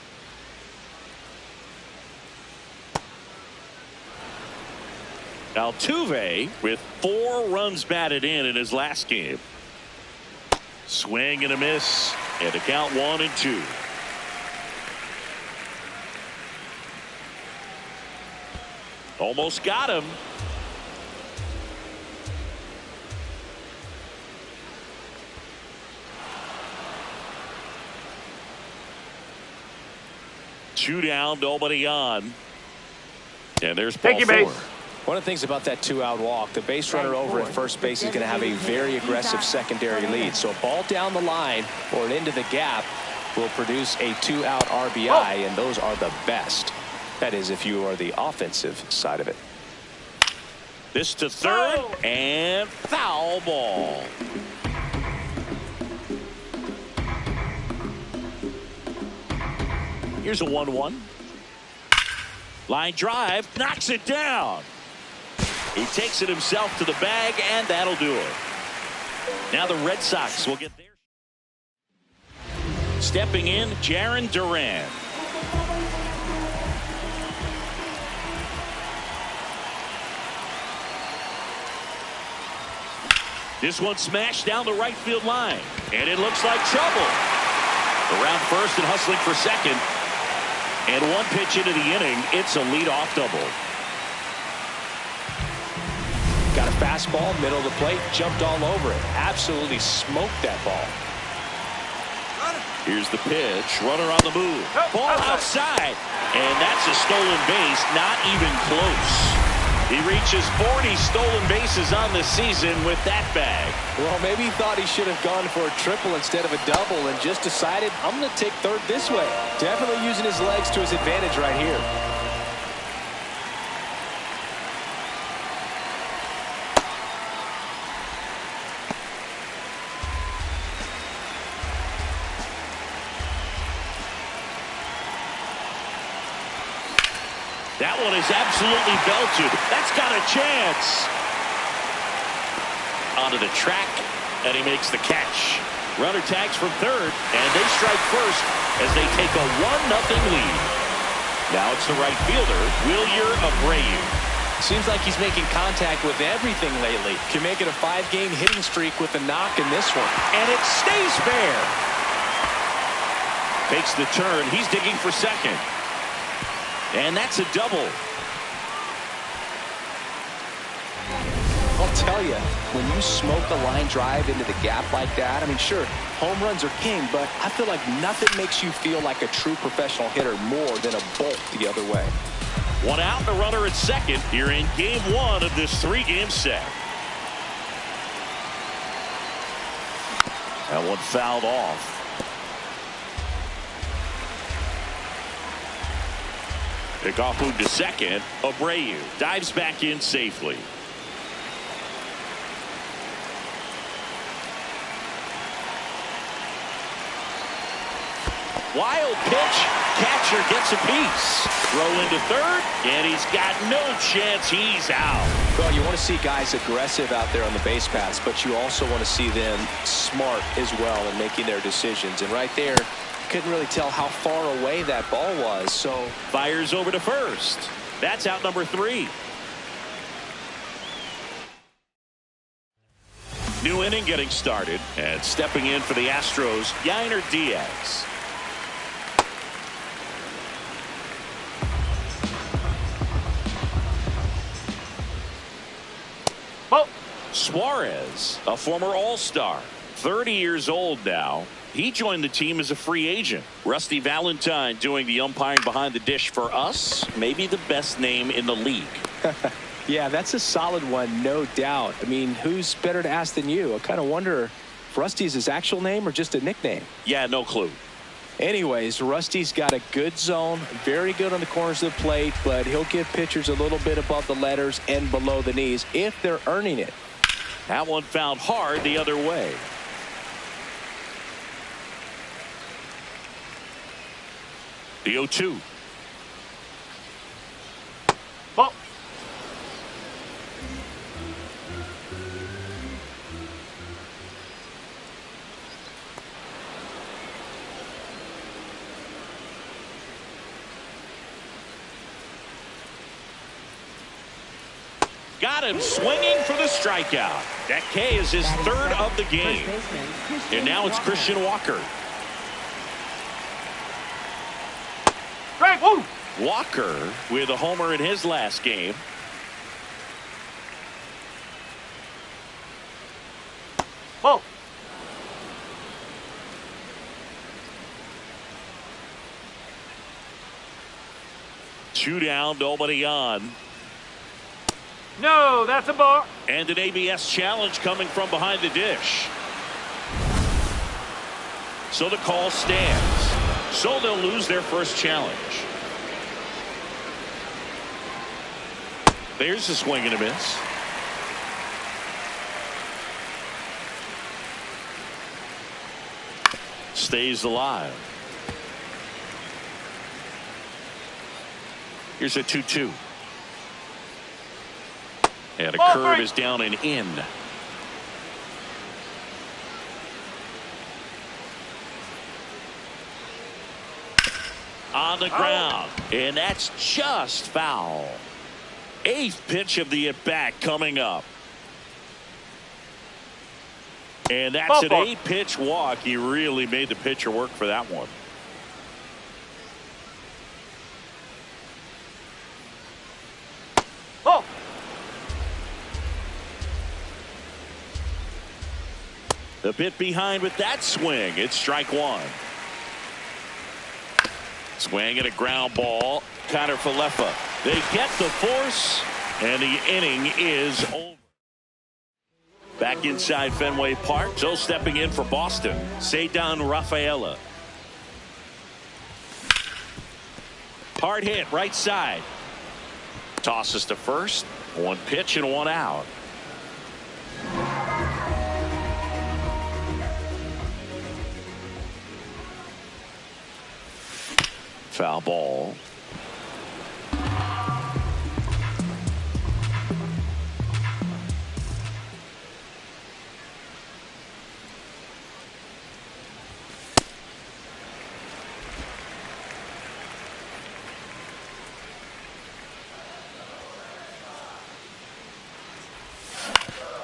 Altuve with 4 runs batted in his last game. Swing and a miss, and the count 1-2. Almost got him. Two down, nobody on. And there's ball 4. One of the things about that 2-out walk, the base runner over at first base is going to have a very aggressive secondary lead. So a ball down the line or into the gap will produce a 2-out RBI, and those are the best. That is, if you are the offensive side of it. This to third, and foul ball. Here's a 1-1. Line drive, knocks it down. He takes it himself to the bag, and that'll do it. Now the Red Sox will get there. Stepping in, Jarren Duran. This one smashed down the right field line, and it looks like trouble. Around first and hustling for second, and 1 pitch into the inning, it's a leadoff double. Got a fastball, middle of the plate, jumped all over it. Absolutely smoked that ball. Here's the pitch, runner on the move. Ball outside, and that's a stolen base, not even close. He reaches 40 stolen bases on the season with that bag. Well, maybe he thought he should have gone for a triple instead of a double and just decided, I'm going to take third this way. Definitely using his legs to his advantage right here. That one is absolutely belted. That's got a chance. Onto the track, and he makes the catch. Runner tags from third, and they strike first as they take a 1-0 lead. Now it's the right fielder, Wilyer Abreu. Seems like he's making contact with everything lately. Can make it a 5-game hitting streak with a knock in this one. And it stays fair. Takes the turn. He's digging for second. And that's a double. I'll tell you, when you smoke a line drive into the gap like that, I mean, sure, home runs are king, but I feel like nothing makes you feel like a true professional hitter more than a bolt the other way. 1 out, the runner at second here in game 1 of this 3-game set. That one fouled off. Pickoff move to second. Abreu dives back in safely. Wild pitch. Catcher gets a piece. Throw into third, and he's got no chance. He's out. Well, you want to see guys aggressive out there on the base paths, but you also want to see them smart as well in making their decisions. And right there, couldn't really tell how far away that ball was. So fires over to first. That's out number 3. New inning getting started, and stepping in for the Astros, Yainer Diaz. Suarez, a former All-Star, 30 years old now. He joined the team as a free agent. Rusty Valentine doing the umpiring behind the dish for us. Maybe the best name in the league. Yeah, that's a solid one, no doubt. I mean, who's better to ask than you? I kind of wonder if Rusty's his actual name or just a nickname. Yeah, no clue. Anyways, Rusty's got a good zone, very good on the corners of the plate, but he'll give pitchers a little bit above the letters and below the knees if they're earning it. That one found hard the other way. The 0-2. Ball. Got him swinging for the strikeout. That K is his third of the game. And now it's Christian Walker. Walker with a homer in his last game. Ball. Two down, nobody on. No, that's a ball. And an ABS challenge coming from behind the dish. So the call stands. So they'll lose their first challenge. There's a swing and a miss. Stays alive. Here's a 2-2. And a curve is down and in. On the ground. And that's just foul. 8th pitch of the at-bat coming up. And that's an 8-pitch walk. He really made the pitcher work for that one. Oh. A bit behind with that swing. It's strike one. Swing and a ground ball. Connor Falefa. They get the force, and the inning is over. Back inside Fenway Park. Joe stepping in for Boston. Ceddanne Rafaela. Hard hit right side. Tosses to first. One pitch and one out. Foul ball.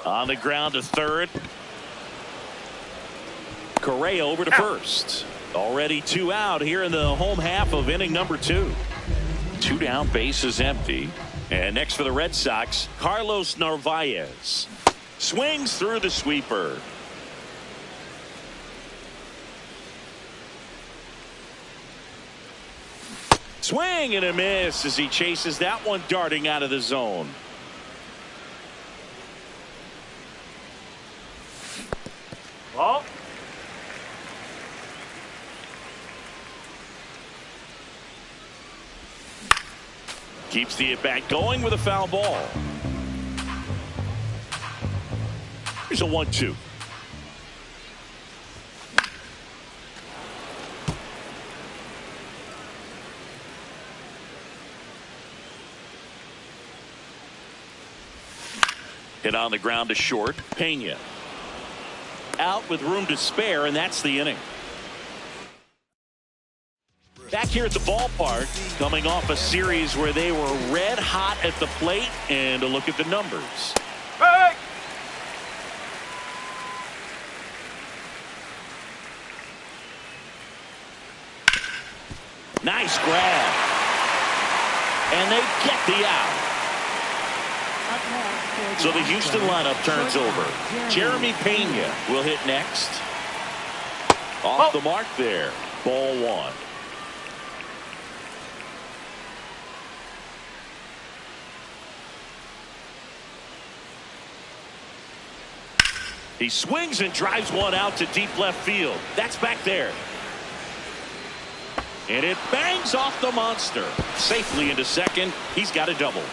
On the ground to third. Correa over to first. Already 2 out here in the home half of inning number 2. 2 down, bases empty. And next for the Red Sox, Carlos Narvaez. Swings through the sweeper. Swing and a miss as he chases that one darting out of the zone. Ball. Keeps the at-bat going with a foul ball. Here's a 1-2. Hit on the ground to short. Pena out with room to spare, and that's the inning. Back here at the ballpark, coming off a series where they were red hot at the plate, and a look at the numbers. Hey! Nice grab. And they get the out. So the Houston lineup turns over. Jeremy Pena will hit next. Off the mark there. Ball one. He swings and drives one out to deep left field. That's back there. And it bangs off the monster. Safely into second. He's got a double.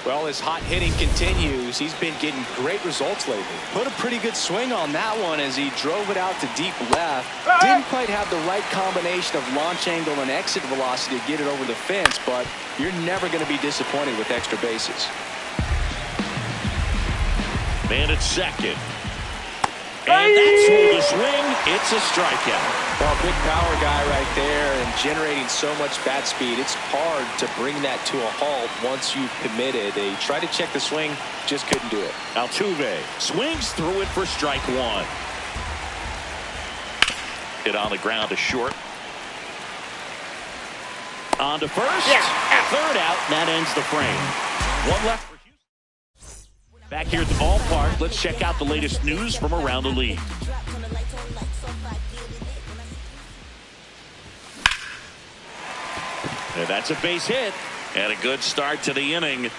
Well, his hot hitting continues. He's been getting great results lately. Put a pretty good swing on that one as he drove it out to deep left. Didn't quite have the right combination of launch angle and exit velocity to get it over the fence, but you're never going to be disappointed with extra bases. Man at second. And that's where the swing. It's a strikeout. Well, big power guy right there and generating so much bat speed. It's hard to bring that to a halt once you've committed. They tried to check the swing, just couldn't do it. Altuve swings through it for strike one. Hit on the ground to short. On to first. Yeah. Third out, and that ends the frame. One left for Houston. Back here at the ballpark, let's check out the latest news from around the league. And that's a base hit and a good start to the inning.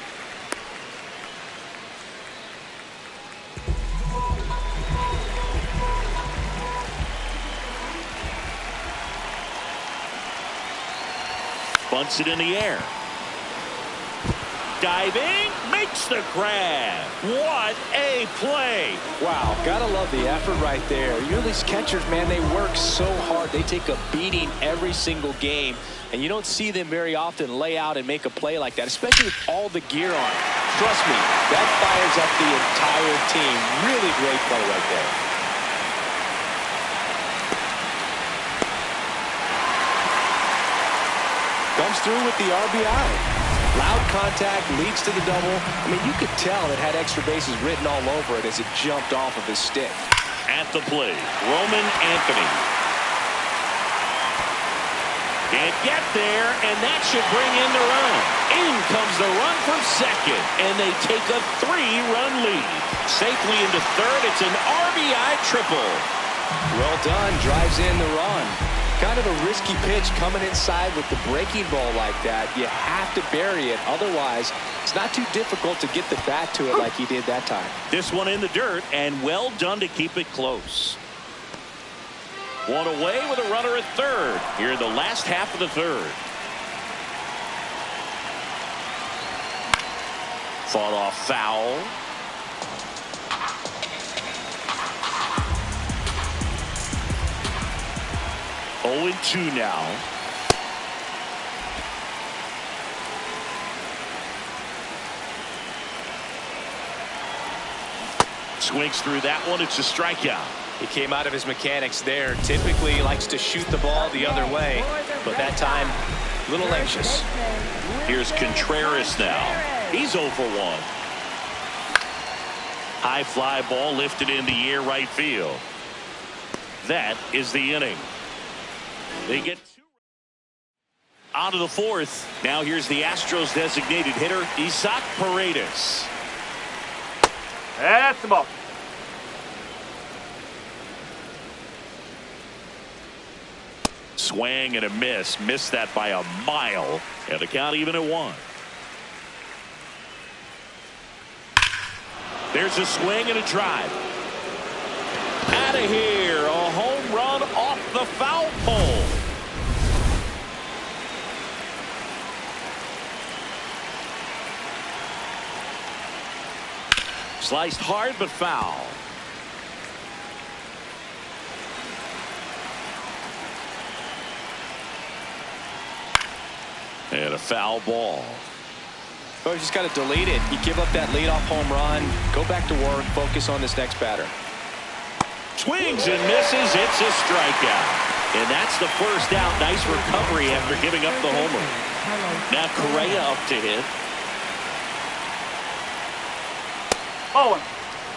Bunts it in the air. Diving, makes the grab. What a play. Wow, gotta love the effort right there. You know, these catchers, man, they work so hard. They take a beating every single game, and you don't see them very often lay out and make a play like that, especially with all the gear on. Trust me, that fires up the entire team. Really great play right there. Comes through with the RBI. Loud contact, leads to the double. I mean, you could tell it had extra bases written all over it as it jumped off of his stick. At the plate, Roman Anthony. Can't get there, and that should bring in the run. In comes the run from second, and they take a 3-run lead. Safely into third, it's an RBI triple. Well done, drives in the run. Kind of a risky pitch coming inside with the breaking ball like that. You have to bury it. Otherwise, it's not too difficult to get the bat to it like he did that time. This one in the dirt, and well done to keep it close. One away with a runner at third here in the last half of the third. Fought off foul. Oh, 0-2 now. Swings through that one. It's a strikeout. He came out of his mechanics there. Typically he likes to shoot the ball the other way, but that time a little anxious. Here's Contreras now. He's 0 for 1. High fly ball lifted in the air right field. That is the inning. They get 2 out of the fourth. Now here's the Astros designated hitter, Isaac Paredes. That's the ball. Swing and a miss. Missed that by a mile. And the count even at 1. There's a swing and a drive. Out of here. A home run off the foul pole. Sliced hard, but foul. And a foul ball. Oh, you just got to delete it. You give up that leadoff home run. Go back to work. Focus on this next batter. Swings and misses. It's a strikeout. And that's the first out. Nice recovery after giving up the homer. Now Correa up to hit. Oh.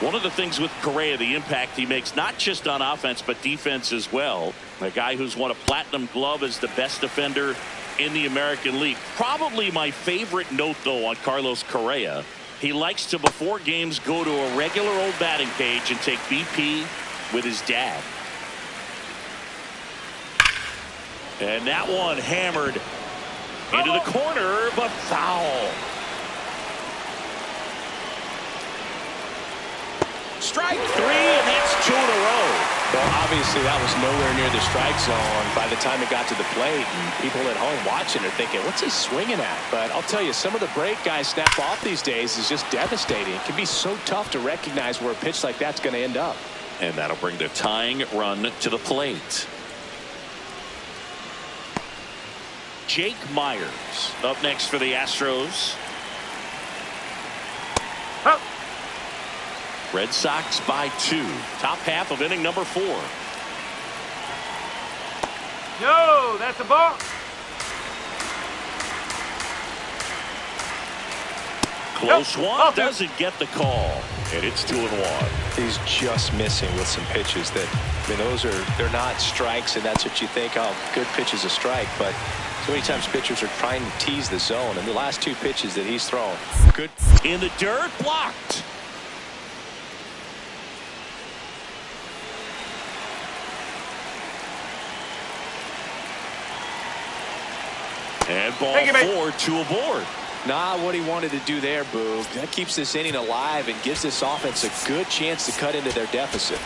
One of the things with Correa, the impact he makes, not just on offense, but defense as well. A guy who's won a platinum glove as the best defender in the American League. Probably my favorite note, though, on Carlos Correa. He likes to, before games, go to a regular old batting cage and take BP with his dad. And that one hammered into the corner, but foul. Strike three, and that's 2 in a row. Well, obviously that was nowhere near the strike zone by the time it got to the plate. And people at home watching are thinking, what's he swinging at? But I'll tell you, some of the break guys snap off these days is just devastating. It can be so tough to recognize where a pitch like that's going to end up. And that'll bring the tying run to the plate. Jake Myers up next for the Astros. Oh. Red Sox by 2. Top half of inning number 4. No, that's a ball. Close one, doesn't get the call. And it's 2-1. He's just missing with some pitches that, I mean, they're not strikes, and that's what you think, oh, good pitch is a strike. But so many times pitchers are trying to tease the zone, and the last 2 pitches that he's thrown. Good. In the dirt, blocked. And ball 4, 2 aboard. Not what he wanted to do there, Boo. That keeps this inning alive and gives this offense a good chance to cut into their deficit.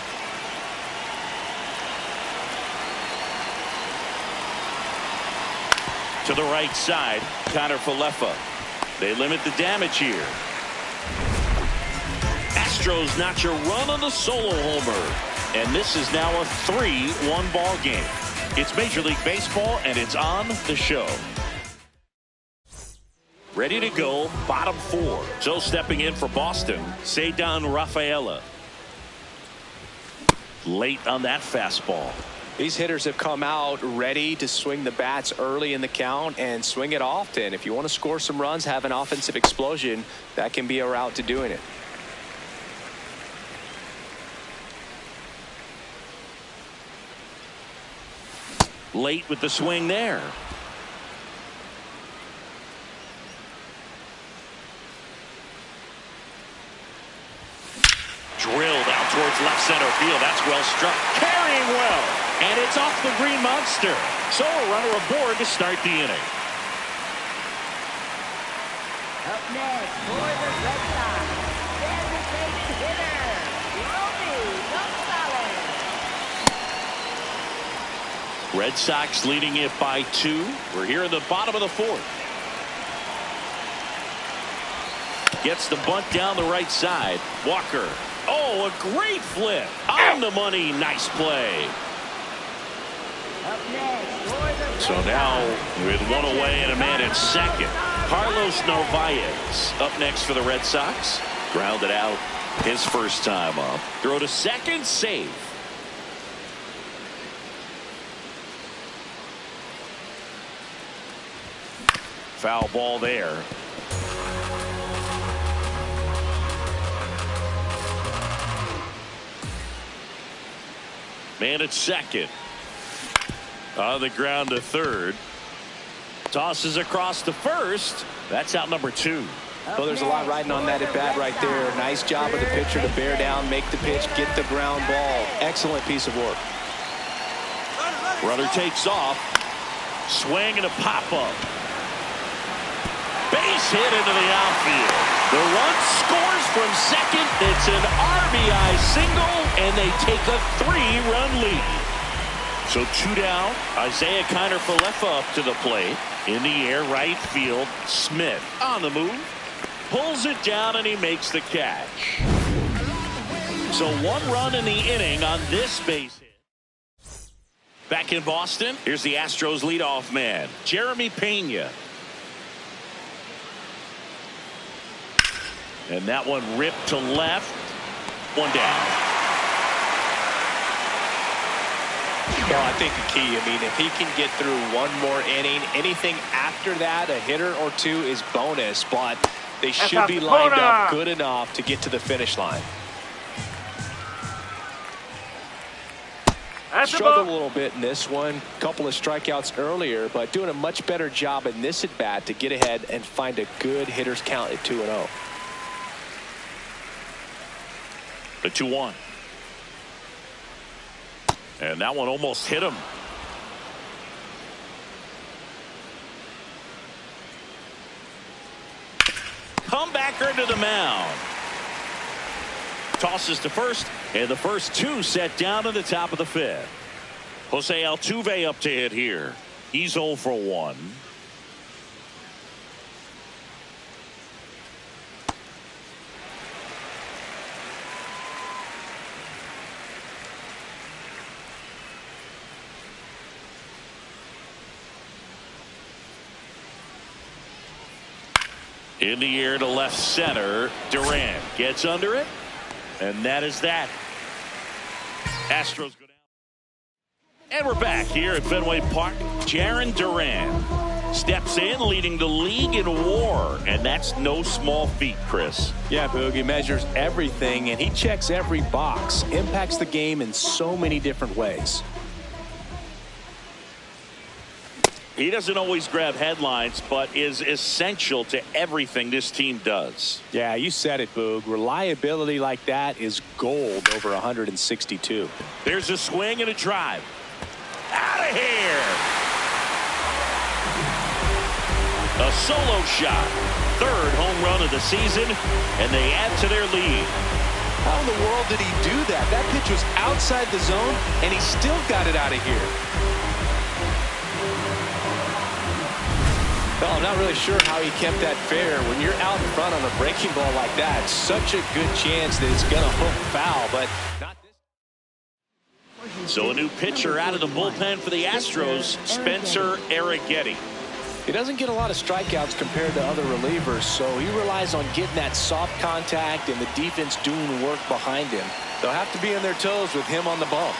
To the right side, Connor Falefa. They limit the damage here. Astros notch a run on the solo homer. And this is now a 3-1 ball game. It's Major League Baseball, and it's on the show. Ready to go, bottom 4. So stepping in for Boston, Ceddanne Rafaela. Late on that fastball. These hitters have come out ready to swing the bats early in the count and swing it often. If you want to score some runs, have an offensive explosion, that can be a route to doing it. Late with the swing there. Drilled out towards left center field. That's well struck. Carrying well. And it's off the Green Monster. So a runner aboard to start the inning. Up next for the Red Sox, designated hitter, Romy Gonzalez. Red Sox leading it by 2. We're here in the bottom of the 4th. Gets the bunt down the right side. Walker. Oh, a great flip. On the money. Nice play. Up next for the Red So now with 1 away and a man at second. Carlos Narvaez up next for the Red Sox. Grounded out his first time up. Throw to second, save. Foul ball there. Man at second. On the ground to third. Tosses across to first. That's out number 2. Well, there's a lot riding on that at bat right there. Nice job of the pitcher to bear down, make the pitch, get the ground ball. Excellent piece of work. Runner takes off. Swing and a pop-up. Base hit into the outfield. The run scores from second. It's an RBI single, and they take a 3-run lead. So 2 down. Isaiah Kiner Falefa up to the plate. In the air, right field. Smith on the move. Pulls it down, and he makes the catch. So 1 run in the inning on this base hit. Back in Boston, here's the Astros leadoff man, Jeremy Pena. And that one ripped to left. 1 down. Well, I think the key, I mean, if he can get through 1 more inning, anything after that, a hitter or 2 is bonus, but they should be lined up good enough to get to the finish line. Struggled a little bit in this one. Couple of strikeouts earlier, but doing a much better job in this at bat to get ahead and find a good hitter's count at 2-0. The 2-1. And that one almost hit him. Comebacker to the mound. Tosses to first, and the first 2 set down in the top of the 5th. Jose Altuve up to hit here. He's 0 for 1. In the air to left center. Durant gets under it. And that is that. Astros go down. And we're back here at Fenway Park. Jarren Duran steps in, leading the league in WAR. And that's no small feat, Chris. Yeah, Boog, he measures everything, and he checks every box. Impacts the game in so many different ways. He doesn't always grab headlines, but is essential to everything this team does. Yeah, you said it, Boog. Reliability like that is gold over 162. There's a swing and a drive. Out of here. A solo shot. 3rd home run of the season, and they add to their lead. How in the world did he do that? That pitch was outside the zone, and he still got it out of here. Well, I'm not really sure how he kept that fair. When you're out in front on a breaking ball like that, it's such a good chance that it's going to hook foul, but not this. So a new pitcher out of the bullpen for the Astros, Spencer Arrighetti. He doesn't get a lot of strikeouts compared to other relievers, so he relies on getting that soft contact and the defense doing work behind him. They'll have to be on their toes with him on the bump.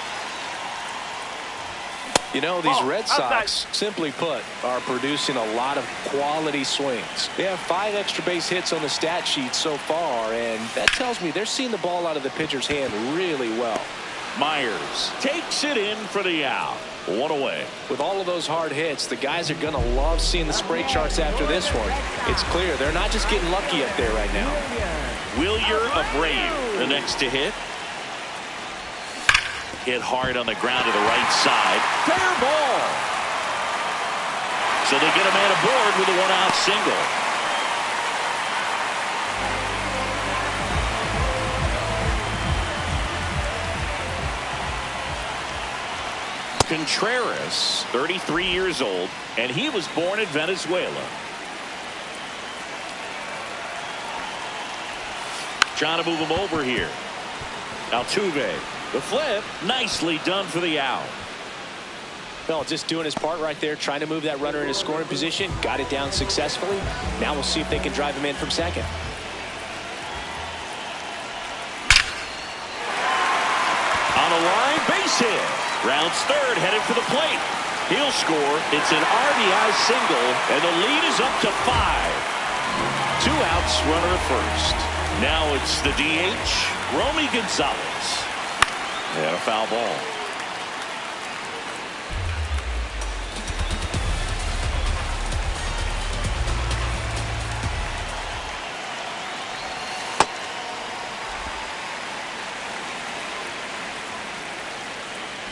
You know, these Red Sox, simply put, are producing a lot of quality swings. They have 5 extra base hits on the stat sheet so far, and that tells me they're seeing the ball out of the pitcher's hand really well. Myers takes it in for the out. 1 away. With all of those hard hits, the guys are going to love seeing the spray charts after this one. It's clear they're not just getting lucky up there right now. Wilyer Abreu, the next to hit. Hit hard on the ground to the right side. Fair ball. So they get a man aboard with a 1-out single. Contreras, 33 years old, and he was born in Venezuela. Trying to move him over here. Altuve. The flip, nicely done for the out. Well, just doing his part right there, trying to move that runner in a scoring position. Got it down successfully. Now we'll see if they can drive him in from second. On a line, base hit. Rounds 3rd, headed for the plate. He'll score. It's an RBI single, and the lead is up to 5. 2 outs, runner at first. Now it's the DH, Romy Gonzalez. And a foul ball.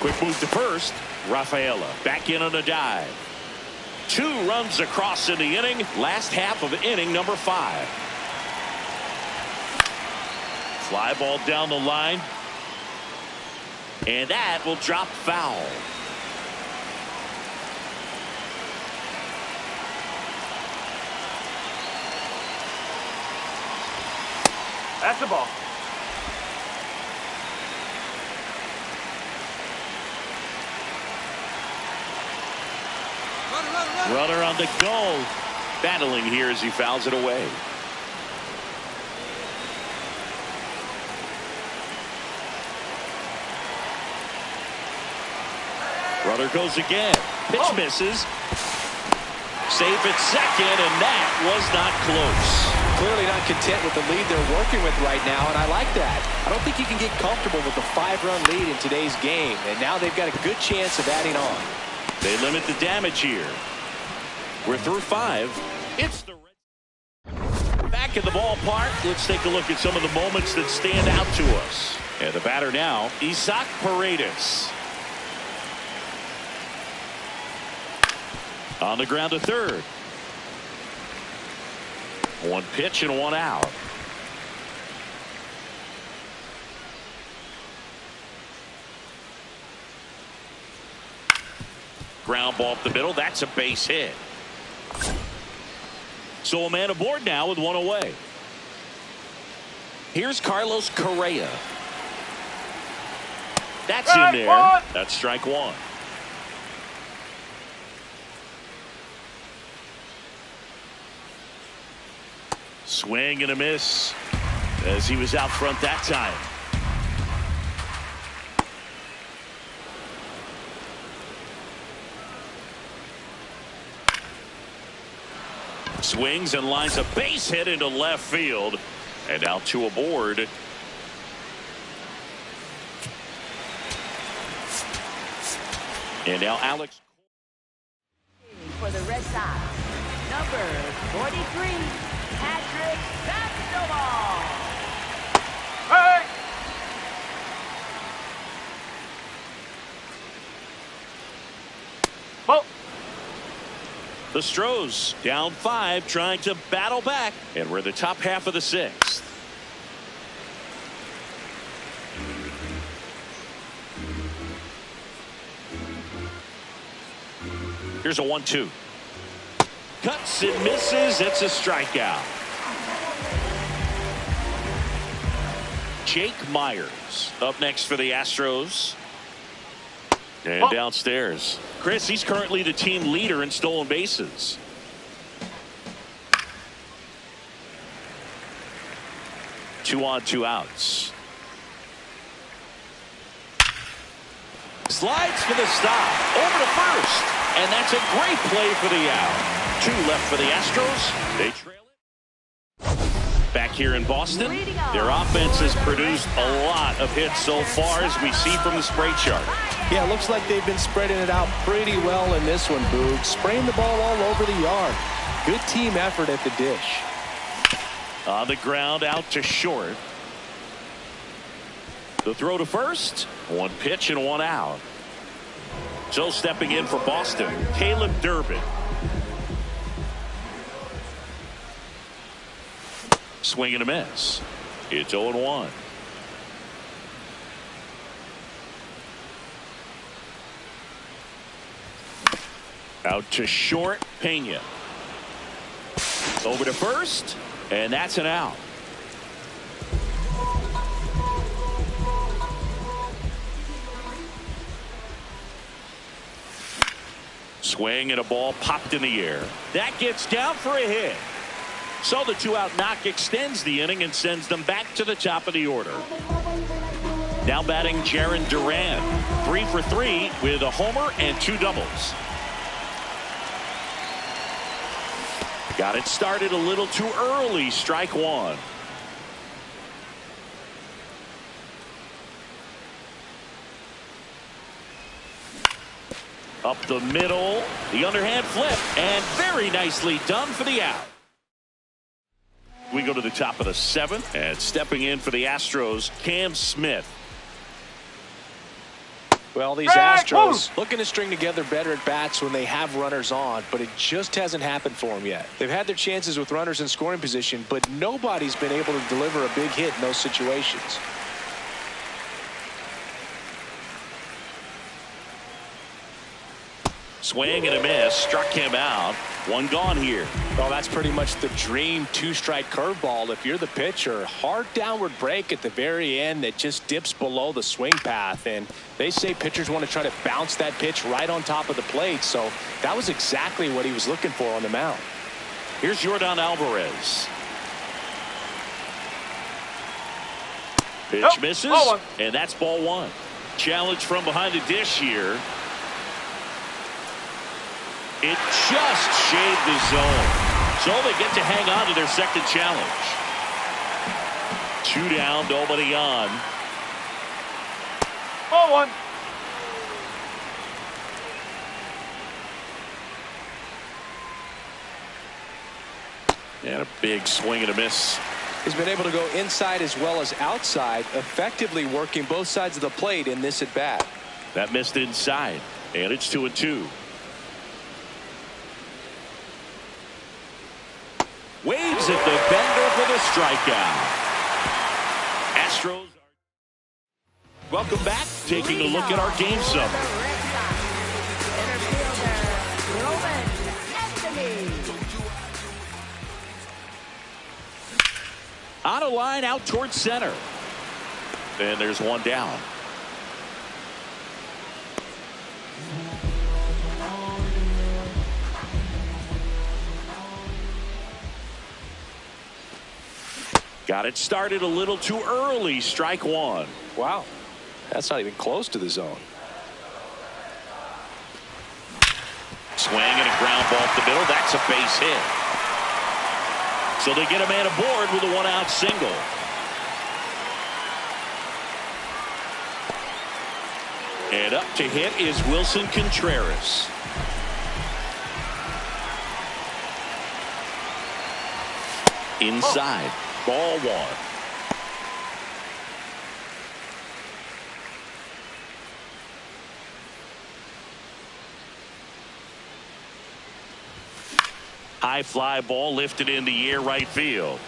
Quick move to first. Rafaela back in on a dive. 2 runs across in the inning. Last half of inning number 5. Fly ball down the line. And that will drop foul. That's the ball. Runner on the go. Battling here as he fouls it away. Runner goes again. Pitch misses. Safe at second, and that was not close. Clearly not content with the lead they're working with right now, and I like that. I don't think you can get comfortable with the 5-run lead in today's game, and now they've got a good chance of adding on. They limit the damage here. We're through 5. It's the back in the ballpark. Let's take a look at some of the moments that stand out to us. And the batter now, Isaac Paredes. On the ground to third. One pitch and one out. Ground ball up the middle. That's a base hit. So a man aboard now with one away. Here's Carlos Correa. That's in there. That's strike one. Swing and a miss as he was out front that time. Swings and lines a base hit into left field. And now 2 aboard. And now Alex. For the Red Sox, number 43, Patrick Sandoval. Hey! Ball. The Stros down 5, trying to battle back, and we're in the top half of the 6th. Here's a 1-2. Cuts and misses. It's a strikeout. Jake Myers up next for the Astros. And downstairs, Chris, he's currently the team leader in stolen bases. Two on, 2 outs. Slides for the stop. Over to first. And that's a great play for the out. 2 left for the Astros. They trail it. Back here in Boston, their offense has produced a lot of hits so far, as we see from the spray chart. Yeah, it looks like they've been spreading it out pretty well in this one, Boog. Spraying the ball all over the yard. Good team effort at the dish. On the ground, out to short. The throw to first. 1 pitch and 1 out. So stepping in for Boston, Caleb Durbin. Swing and a miss. It's 0-1. Out to short, Pena. Over to first, and that's an out. Swing and a ball popped in the air. That gets down for a hit. So the 2-out knock extends the inning and sends them back to the top of the order. Now batting Jarren Duran. 3 for 3 with a homer and 2 doubles. Got it started a little too early. Strike 1. Up the middle, the underhand flip, and very nicely done for the out. We go to the top of the 7th, and stepping in for the Cam Smith. Well, these Astros looking to string together better at bats when they have runners on, but it just hasn't happened for them yet. They've had their chances with runners in scoring position, but nobody's been able to deliver a big hit in those situations. Swing and a miss. Struck him out. One gone here. Well, that's pretty much the dream two-strike curveball. If you're the pitcher, hard downward break at the very end that just dips below the swing path. And they say pitchers want to try to bounce that pitch right on top of the plate. So that was exactly what he was looking for on the mound. Here's Yordan Alvarez. Pitch misses, and that's ball one. Challenge from behind the dish here. It just shaved the zone. So they get to hang on to their second challenge. 2 down, nobody on. Ball one. And a big swing and a miss. He's been able to go inside as well as outside, effectively working both sides of the plate in this at bat. That missed inside, and it's 2-2. Waves at the bender for the strikeout. Astros. Welcome back. Taking a look at our game summary. On a line out towards center. And there's one down. Got it started a little too early. Strike one. Wow. That's not even close to the zone. Swing and a ground ball up the middle. That's a base hit. So they get a man aboard with a one-out single. And up to hit is Wilson Contreras. Inside. Ball one. High fly ball lifted in the air right field.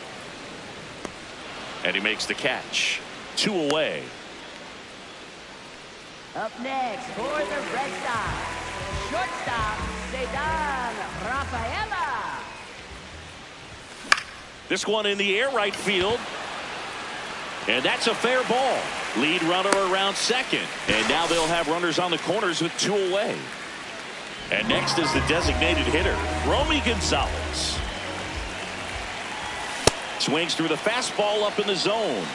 And he makes the catch. 2 away. Up next for the Red Sox, shortstop, Cedar Rafaela. This one in the air right field. And that's a fair ball. Lead runner around second. And now they'll have runners on the corners with 2 away. And next is the designated hitter, Romy Gonzalez. Swings through the fastball up in the zone.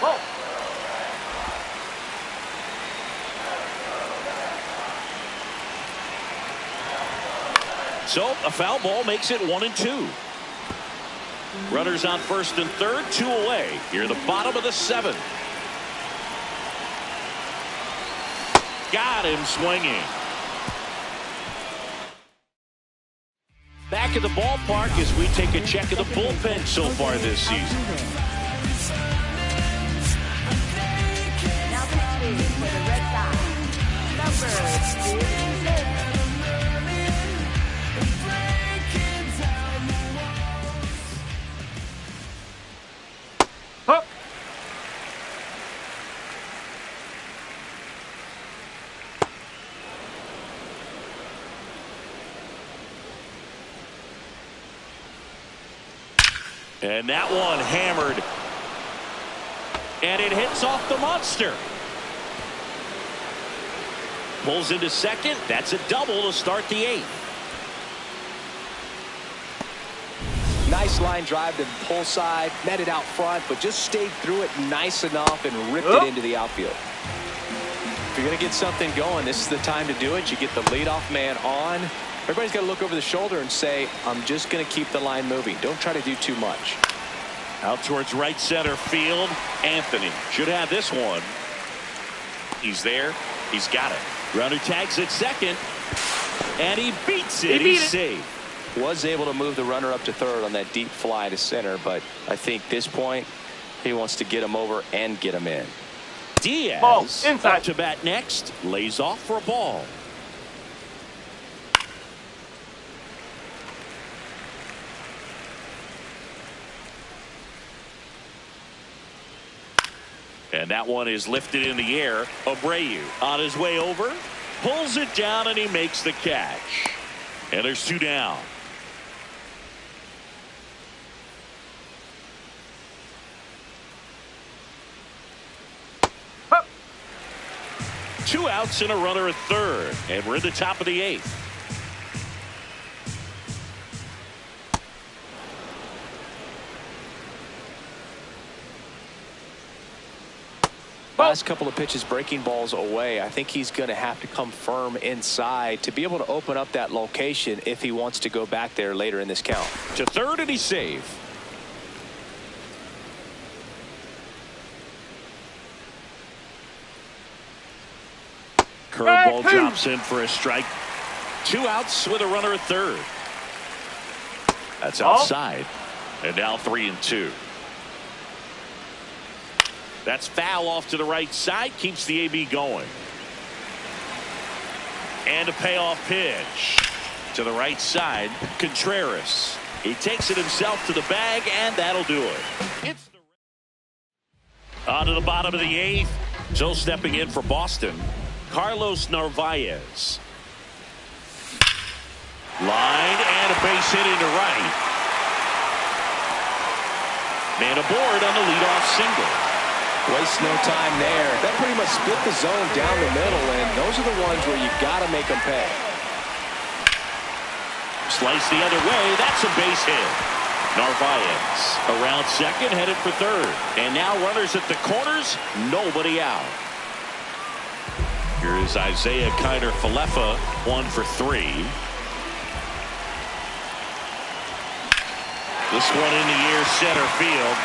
Ball. So a foul ball makes it 1-2. Runners on first and third, 2 away. Here the bottom of the 7th. Got him swinging. Back at the ballpark as we take a check of the bullpen so far this season. Now pitching for the Red Sox, number 56. Huh. And that one hammered. And it hits off the monster. Pulls into second. That's a double to start the 8th. Nice line drive to the pull side, met it out front, but just stayed through it nice enough and ripped it into the outfield. If you're going to get something going, this is the time to do it. You get the leadoff man on. Everybody's got to look over the shoulder and say, I'm just going to keep the line moving. Don't try to do too much. Out towards right center field. Anthony should have this one. He's there. He's got it. Runner tags at second. And he beats it. He's safe. Was able to move the runner up to third on that deep fly to center, but I think this point he wants to get him over and get him in. Diaz Ball inside. up to bat next. Lays off for a ball. And that one is lifted in the air. Abreu on his way over, pulls it down, and he makes the catch. And there's 2 down. Hup. 2 outs and a runner at third. And we're in the top of the 8th. Last couple of pitches breaking balls away. I think he's going to have to come firm inside to be able to open up that location if he wants to go back there later in this count. To third, and he's safe. Curveball drops in for a strike. 2 outs with a runner at third. That's outside. And now 3-2. That's foul off to the right side. Keeps the AB going. And a payoff pitch to the right side. Contreras. He takes it himself to the bag, and that'll do it. It's on to the bottom of the 8th. So stepping in for Boston, Carlos Narvaez. Line and a base hit into right. Man aboard on the leadoff single. Waste no time there. That pretty much split the zone down the middle, and those are the ones where you've got to make them pay. Slice the other way. That's a base hit. Narvaez around second, headed for third. And now runners at the corners. Nobody out. Here's Isaiah Kiner-Falefa, 1 for 3. This one in the air, center field.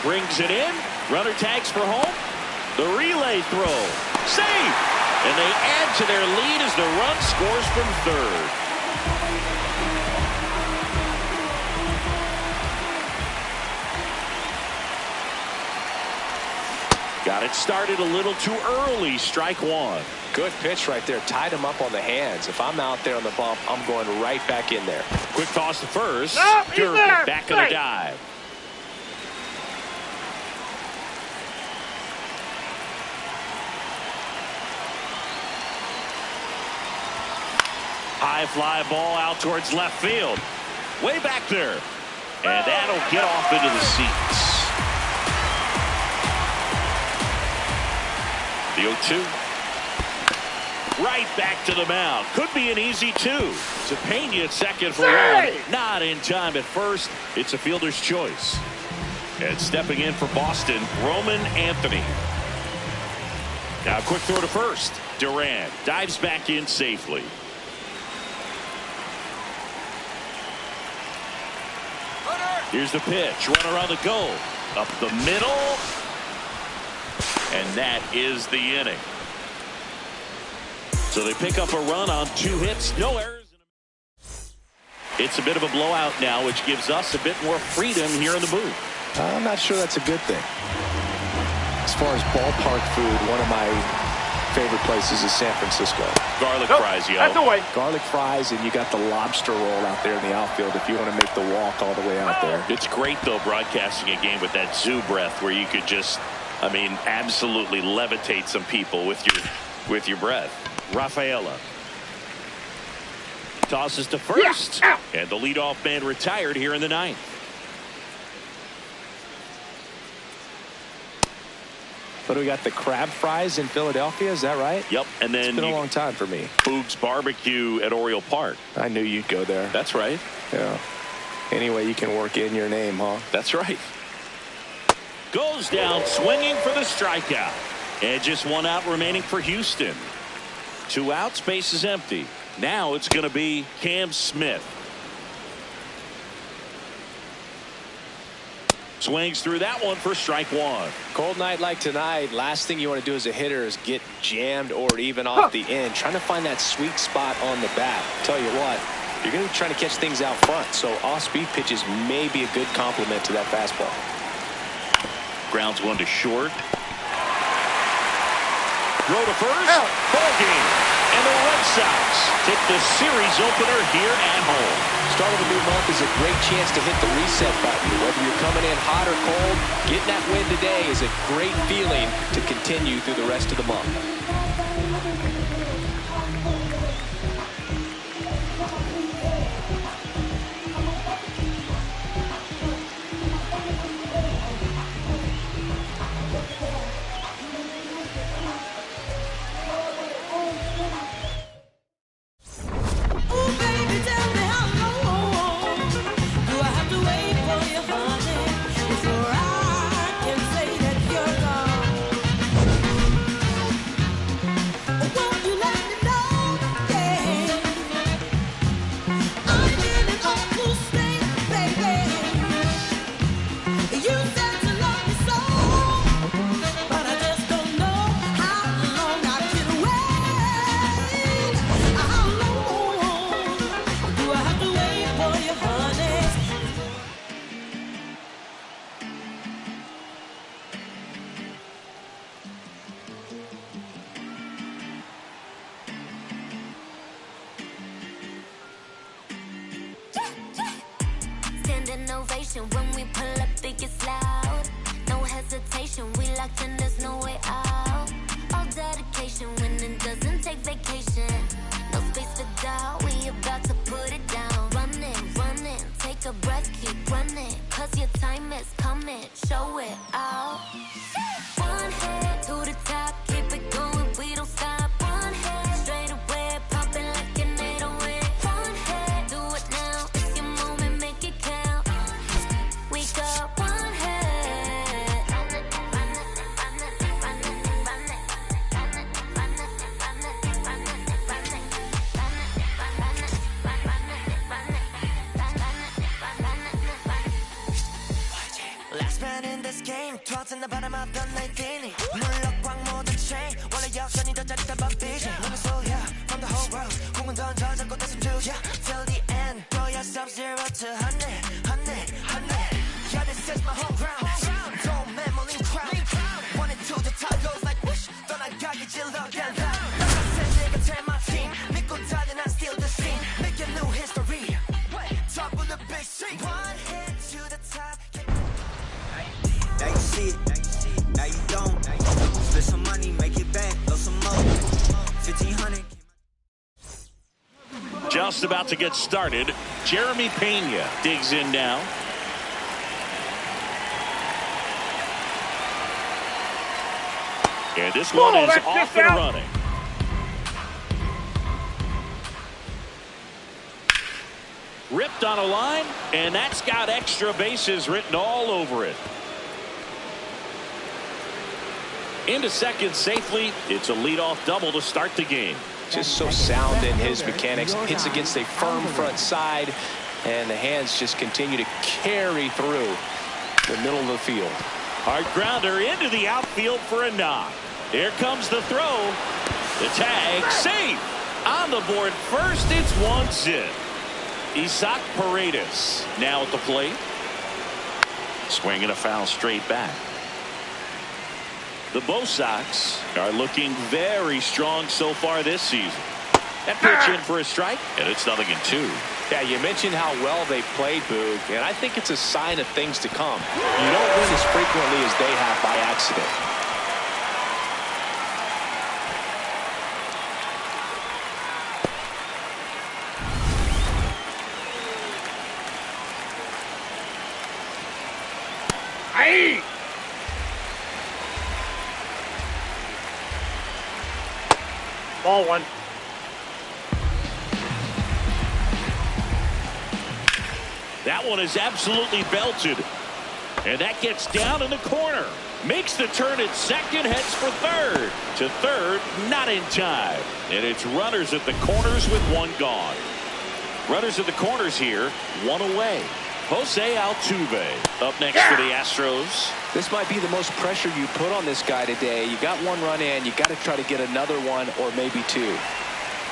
Brings it in. Runner tags for home. The relay throw. Safe. And they add to their lead as the run scores from third. Got it started a little too early. Strike 1. Good pitch right there. Tied him up on the hands. If I'm out there on the bump, I'm going right back in there. Quick toss to first. Nope, he's Derby there. back on the dive. High fly ball out towards left field. Way back there. And that'll get off into the seats. The 0-2. Right back to the mound. Could be an easy 2. Cepena at second for 1. Not in time at first. It's a fielder's choice. And stepping in for Boston, Roman Anthony. Now quick throw to first. Durant dives back in safely. Here's the pitch. Runner on the go. Up the middle. And that is the inning. So they pick up a run on 2 hits. No errors. It's a bit of a blowout now, which gives us a bit more freedom here in the booth. I'm not sure that's a good thing. As far as ballpark food, one of my favorite places is San Francisco. Garlic fries, yo. That's the way. Garlic fries, and you got the lobster roll out there in the outfield if you want to make the walk all the way out there. It's great, though, broadcasting a game with that zoo breath where you could just, I mean, absolutely levitate some people with your breath. Rafaela tosses to first, and the leadoff man retired here in the 9th. But we got the crab fries in Philadelphia, is that right? Yep, and then it's been a long time for me. Boog's Barbecue at Oriole Park. I knew you'd go there. That's right. Yeah. Anyway, you can work in your name, huh? That's right. Goes down swinging for the strikeout. And just 1 out remaining for Houston. 2 outs, base is empty. Now it's going to be Cam Smith. Swings through that one for strike 1. Cold night like tonight, last thing you want to do as a hitter is get jammed or even off the end. Trying to find that sweet spot on the bat. Tell you what, you're going to be trying to catch things out front, so off-speed pitches may be a good complement to that fastball. Grounds 1 to short. Throw to first. Ball game. And the Red Sox take the series opener here at home. Start of a new month is a great chance to hit the reset button. Whether you're coming in hot or cold, getting that win today is a great feeling to continue through the rest of the month. Ovation when we pull up, it gets loud. No hesitation, we locked in, there's no way out. All dedication when it doesn't take vacation. No space for doubt, we about to put it down. Running, take a breath, keep running. Cause your time is coming, show it out. One head to the top, keep it going, we don't stop. One head straight away, popping like an 808. One head, do it now, it's your moment, make it count. We got one head. Last man in this game, tossing the bottom of the night inning. 물럭광 모든 chain, 원래 역전이 더 짜릿한 밤비지. 너무 소야 from the whole world. 공은 던져 잡고 다시 주야 till the end. 너야 sub-zero to 100. Yeah, this is my home ground. Don't memory crowd. Wanted to the top goes like whoosh. 떠나가기 질러 get loud. 나가세 내가 take my team. 믿고 달려 난 still the same. Making new history. Top of the big street. One hit to the top. Now you see it, now you don't. Spend some money, make it back, throw some more. 1,500. Just about to get started. Jeremy Pena digs in now. And this one is off and running. Ripped on a line, and that's got extra bases written all over it. Into second safely. It's a leadoff double to start the game. Just so sound in his mechanics. Hits against a firm front side, and the hands just continue to carry through the middle of the field. Hard grounder into the outfield for a knock. Here comes the throw. The tag, safe. On the board first, it's 1-0. Isaac Paredes now at the plate. Swinging a foul straight back. The Bo Sox are looking very strong so far this season. That pitch in for a strike, and it's 0-2. Yeah, you mentioned how well they played, Boog, and I think it's a sign of things to come. You don't win as frequently as they have by accident. Aye. Ball one. That one is absolutely belted. And that gets down in the corner. Makes the turn at second, heads for third. To third, not in time. And it's runners at the corners with one gone. Runners at the corners here, one away. Jose Altuve up next for the Astros. This might be the most pressure you put on this guy today. You got one run in, you got to try to get another one or maybe two.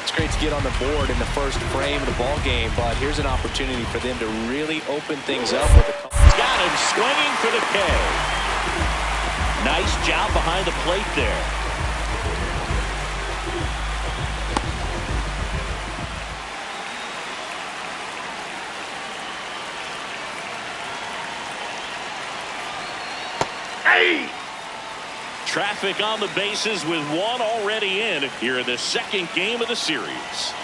It's great to get on the board in the first frame of the ball game, but here's an opportunity for them to really open things up with a couple. Got him swinging for the K. Nice job behind the plate there. traffic on the bases with one already in here in the second game of the series.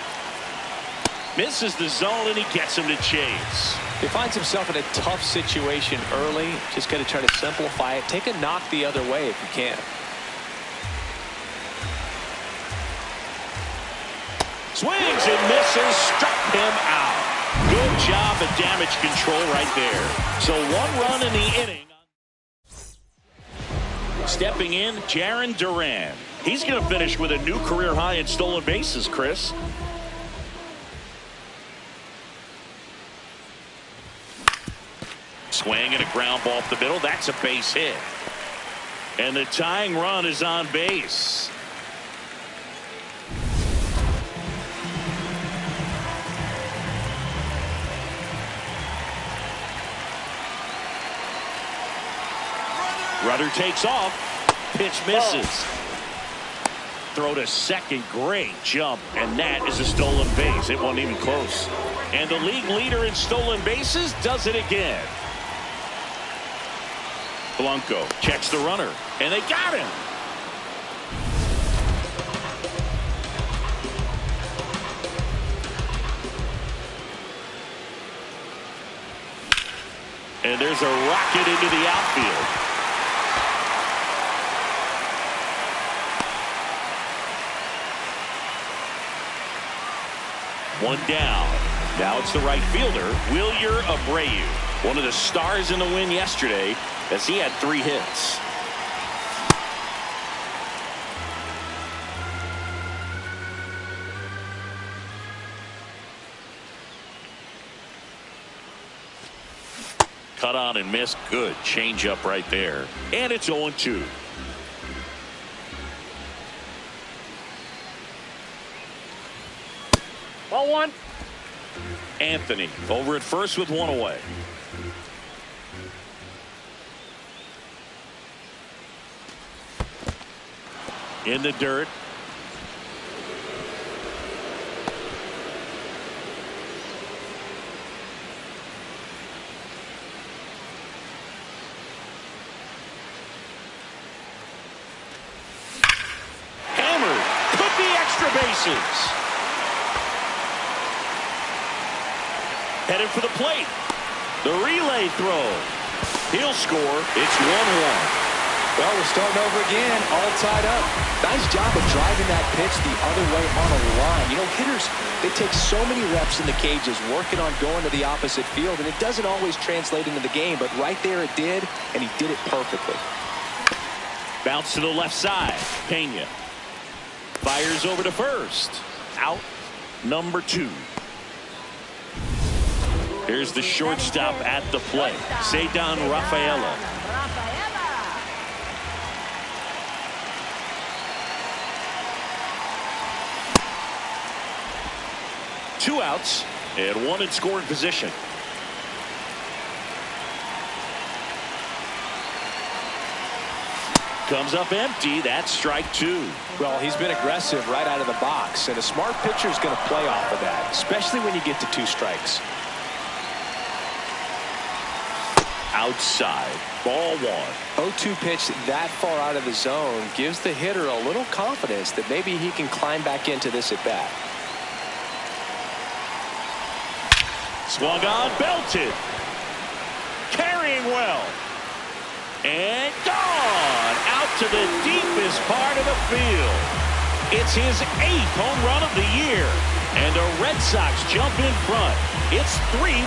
Misses the zone, and he gets him to chase. He finds himself in a tough situation early. Just got to try to simplify it. Take a knock the other way if you can. Swings and misses, struck him out. Good job of damage control right there. So 1 run in the inning. Stepping in, Jarren Duran. He's going to finish with a new career high in stolen bases, Chris. Swing and a ground ball up the middle. That's a base hit. And the tying run is on base. Rudder takes off. Pitch misses. Throw to second. Great jump. And that is a stolen base. It wasn't even close. And the league leader in stolen bases does it again. Blanco checks the runner. And they got him. And there's a rocket into the outfield. One down. Now it's the right fielder, Wilyer Abreu. One of the stars in the win yesterday as he had 3 hits. Cut on and missed. Good changeup right there. And it's 0-2. Ball 1. Anthony over at first with 1 away. In the dirt. Hammered. Could be extra bases. Headed for the plate. The relay throw. He'll score. It's 1-1. Well, we're starting over again, all tied up. Nice job of driving that pitch the other way on a line. You know, hitters, they take so many reps in the cages working on going to the opposite field, and it doesn't always translate into the game, but right there it did, and he did it perfectly. Bounce to the left side. Pena fires over to first. Out number 2. Here's the shortstop at the plate, Ceddanne Rafaela. 2 outs and 1 in scoring position. Comes up empty. That's strike 2. Well, he's been aggressive right out of the box, and a smart pitcher is going to play off of that, especially when you get to 2 strikes. Outside. Ball 1. 0-2 pitch that far out of the zone gives the hitter a little confidence that maybe he can climb back into this at bat. Swung on, belted. Carrying well. And gone out to the deepest part of the field. It's his 8th home run of the year. And the Red Sox jump in front. It's 3-1.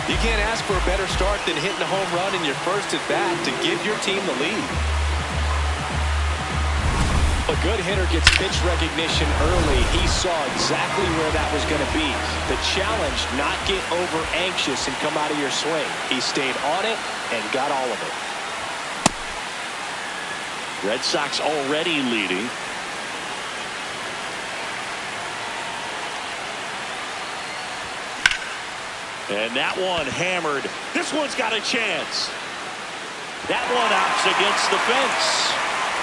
You can't ask for a better start than hitting a home run in your first at bat to give your team the lead. A good hitter gets pitch recognition early. He saw exactly where that was going to be. The challenge, not get over anxious and come out of your swing. He stayed on it and got all of it. Red Sox already leading. And that one hammered. This one's got a chance. That one opts against the fence.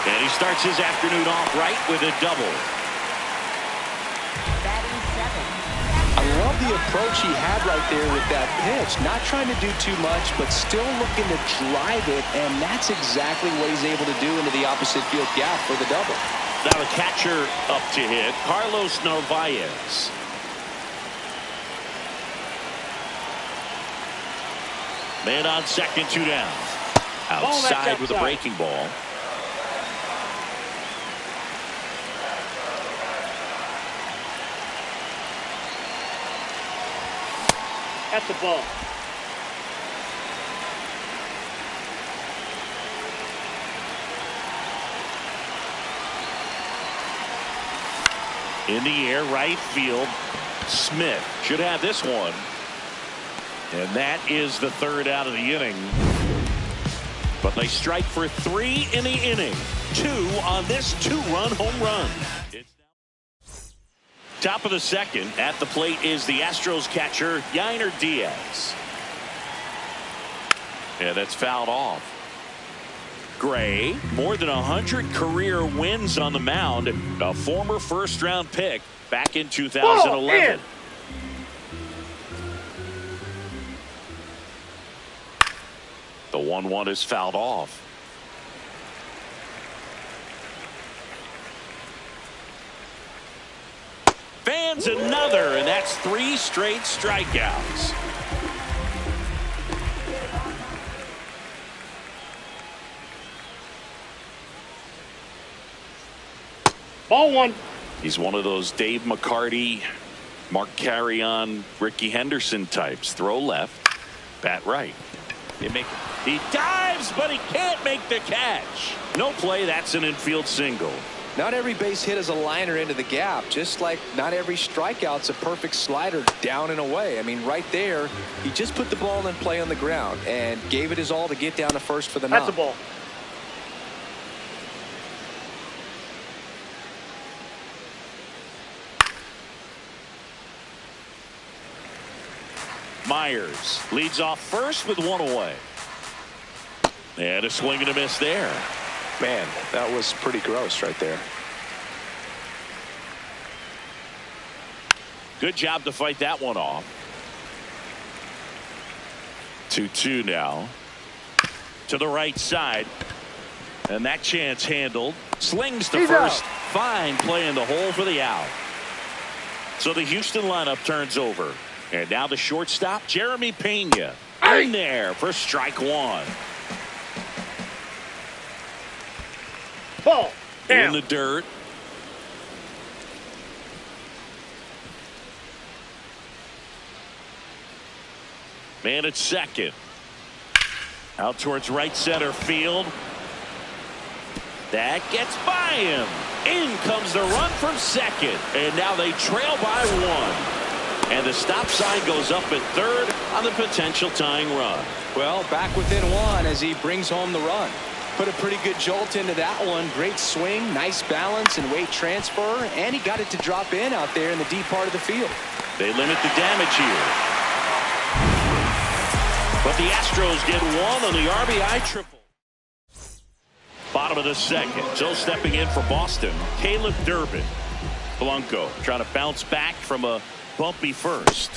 And he starts his afternoon off right with a double. Batting 7. I love the approach he had right there with that pitch. Not trying to do too much, but still looking to drive it, and that's exactly what he's able to do into the opposite field gap for the double. Now the catcher up to hit, Carlos Narvaez. Man on second, 2 down. Outside with a breaking ball. That's the ball. In the air, right field. Smith should have this one. And that is the 3rd out of the inning. But they strike for 3 in the inning. 2 on this 2-run home run. Top of the 2nd. At the plate is the Astros catcher, Yainer Diaz. Yeah, that's fouled off. Gray, more than 100 career wins on the mound. A former first-round pick back in 2011. The 1-1 is fouled off. Fans another, and that's 3 straight strikeouts. Ball 1. He's one of those Dave McCarty, Mark Carrion, Ricky Henderson types. Throw left, bat right. He dives, but he can't make the catch. No play. That's an infield single. Not every base hit is a liner into the gap, just like not every strikeout's a perfect slider down and away. I mean, right there, he just put the ball in play on the ground and gave it his all to get down to first for the knock. That's a ball. Myers leads off first with 1 away. And a swing and a miss there. Man, that was pretty gross right there. Good job to fight that one off. 2-2 now. To the right side. And that chance handled. Slings to first. Fine play in the hole for the out. So the Houston lineup turns over. And now the shortstop, Jeremy Pena. In there for strike 1. Ball. Down. In the dirt. Man at second. Out towards right center field. That gets by him. In comes the run from second. And now they trail by 1. And the stop sign goes up at third on the potential tying run. Well, back within 1 as he brings home the run. Put a pretty good jolt into that one. Great swing, nice balance and weight transfer, and he got it to drop in out there in the deep part of the field. They limit the damage here. But the Astros get 1 on the RBI triple. Bottom of the 2nd. So stepping in for Boston, Caleb Durbin. Blanco trying to bounce back from a bumpy first.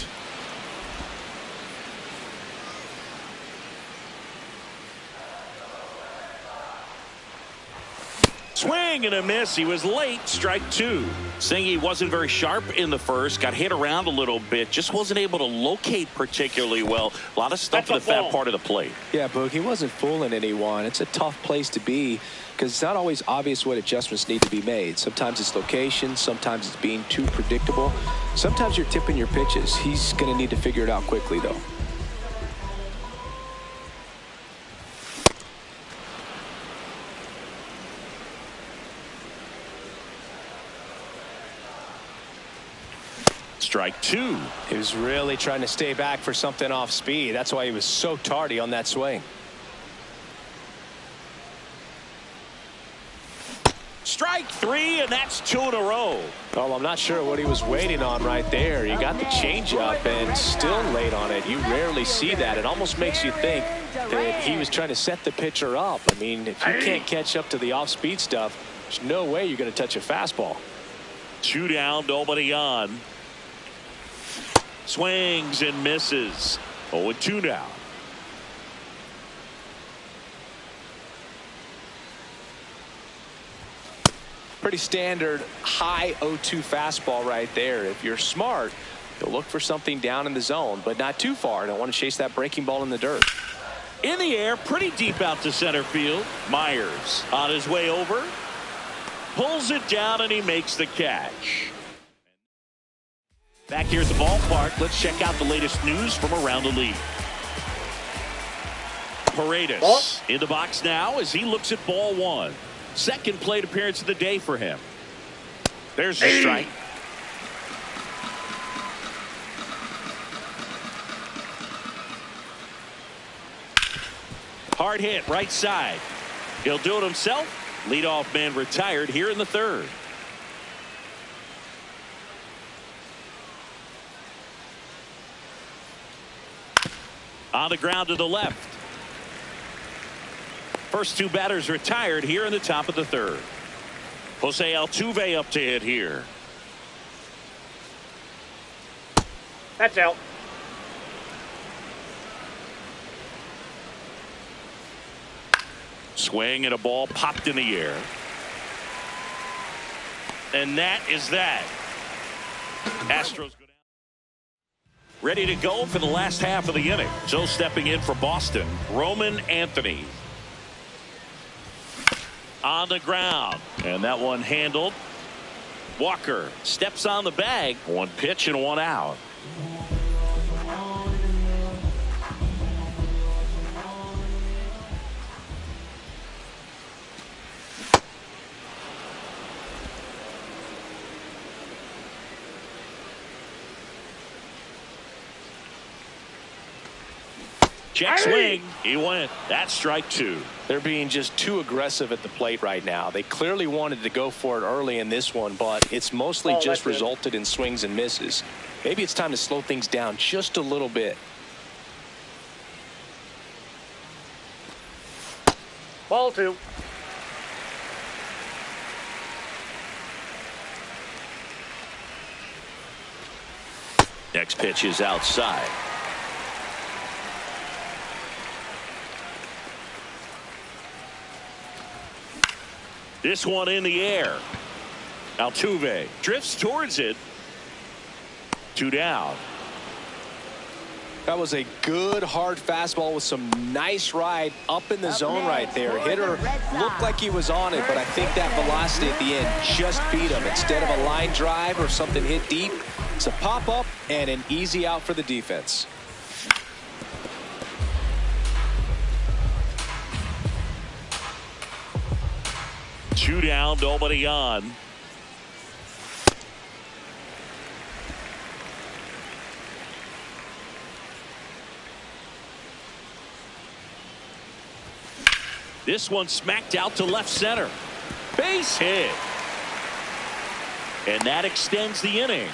Swing and a miss. He was late. Strike 2. Saying he wasn't very sharp in the first. Got hit around a little bit. Just wasn't able to locate particularly well. A lot of stuff in the fat part of the plate. Yeah, Boog, he wasn't fooling anyone. It's a tough place to be because it's not always obvious what adjustments need to be made. Sometimes it's location. Sometimes it's being too predictable. Sometimes you're tipping your pitches. He's going to need to figure it out quickly, though. Strike 2. He was really trying to stay back for something off speed. That's why he was so tardy on that swing. Strike 3, and that's 2 in a row. Well, I'm not sure what he was waiting on right there. He got the changeup and still late on it. You rarely see that. It almost makes you think that he was trying to set the pitcher up. I mean, if you can't catch up to the off-speed stuff, there's no way you're going to touch a fastball. 2 down, nobody on. Swings and misses. 0-2 now. Pretty standard high 0-2 fastball right there. If you're smart, you'll look for something down in the zone, but not too far. Don't want to chase that breaking ball in the dirt. In the air, pretty deep out to center field. Myers on his way over. Pulls it down and he makes the catch. Back here at the ballpark, let's check out the latest news from around the league. Paredes in the box now as he looks at ball one. Second plate appearance of the day for him. There's the strike. Hard hit right side. He'll do it himself. Leadoff man retired here in the third. On the ground to the left. First two batters retired here in the top of the third. Jose Altuve up to hit here. That's out. Swing and a ball popped in the air. And that is that. Astros go down. Ready to go for the last half of the inning. So stepping in for Boston, Roman Anthony. On the ground. And that one handled. Walker steps on the bag. One pitch and one out. Check swing. He went. That's strike two. They're being just too aggressive at the plate right now. They clearly wanted to go for it early in this one, but it's mostly just resulted in swings and misses. Maybe it's time to slow things down just a little bit. Ball two. Next pitch is outside. This one in the air. Altuve drifts towards it. Two down. That was a good hard fastball with some nice ride up in the zone right there. Hitter looked like he was on it, but I think that velocity at the end just beat him. Instead of a line drive or something hit deep, it's a pop up and an easy out for the defense. Two down, nobody on. This one smacked out to left center. Base hit. And that extends the inning.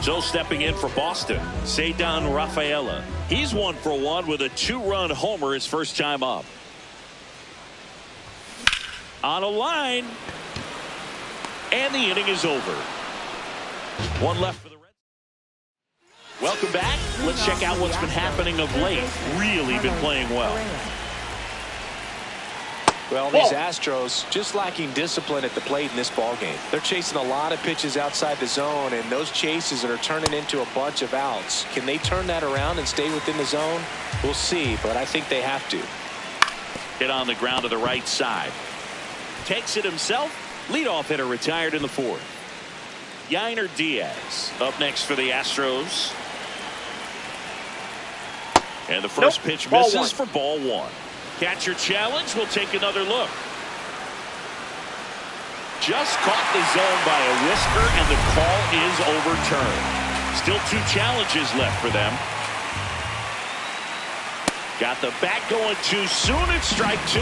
So stepping in for Boston, Ceddanne Rafaela. He's 1 for 1 with a 2-run homer his first time up. On a line. And the inning is over. One left for the Reds. Welcome back. Let's check out what's been happening of late. Really been playing well. Well, these Astros just lacking discipline at the plate in this ballgame. They're chasing a lot of pitches outside the zone, and those chases are turning into a bunch of outs. Can they turn that around and stay within the zone? We'll see, but I think they have to. Hit on the ground to the right side. Takes it himself. Leadoff hitter retired in the fourth. Yainer Diaz up next for the Astros. And the first pitch misses for ball one. Catcher challenge. Will take another look. Just caught the zone by a whisker, and the call is overturned. Still 2 challenges left for them. Got the bat going too soon. It's strike 2.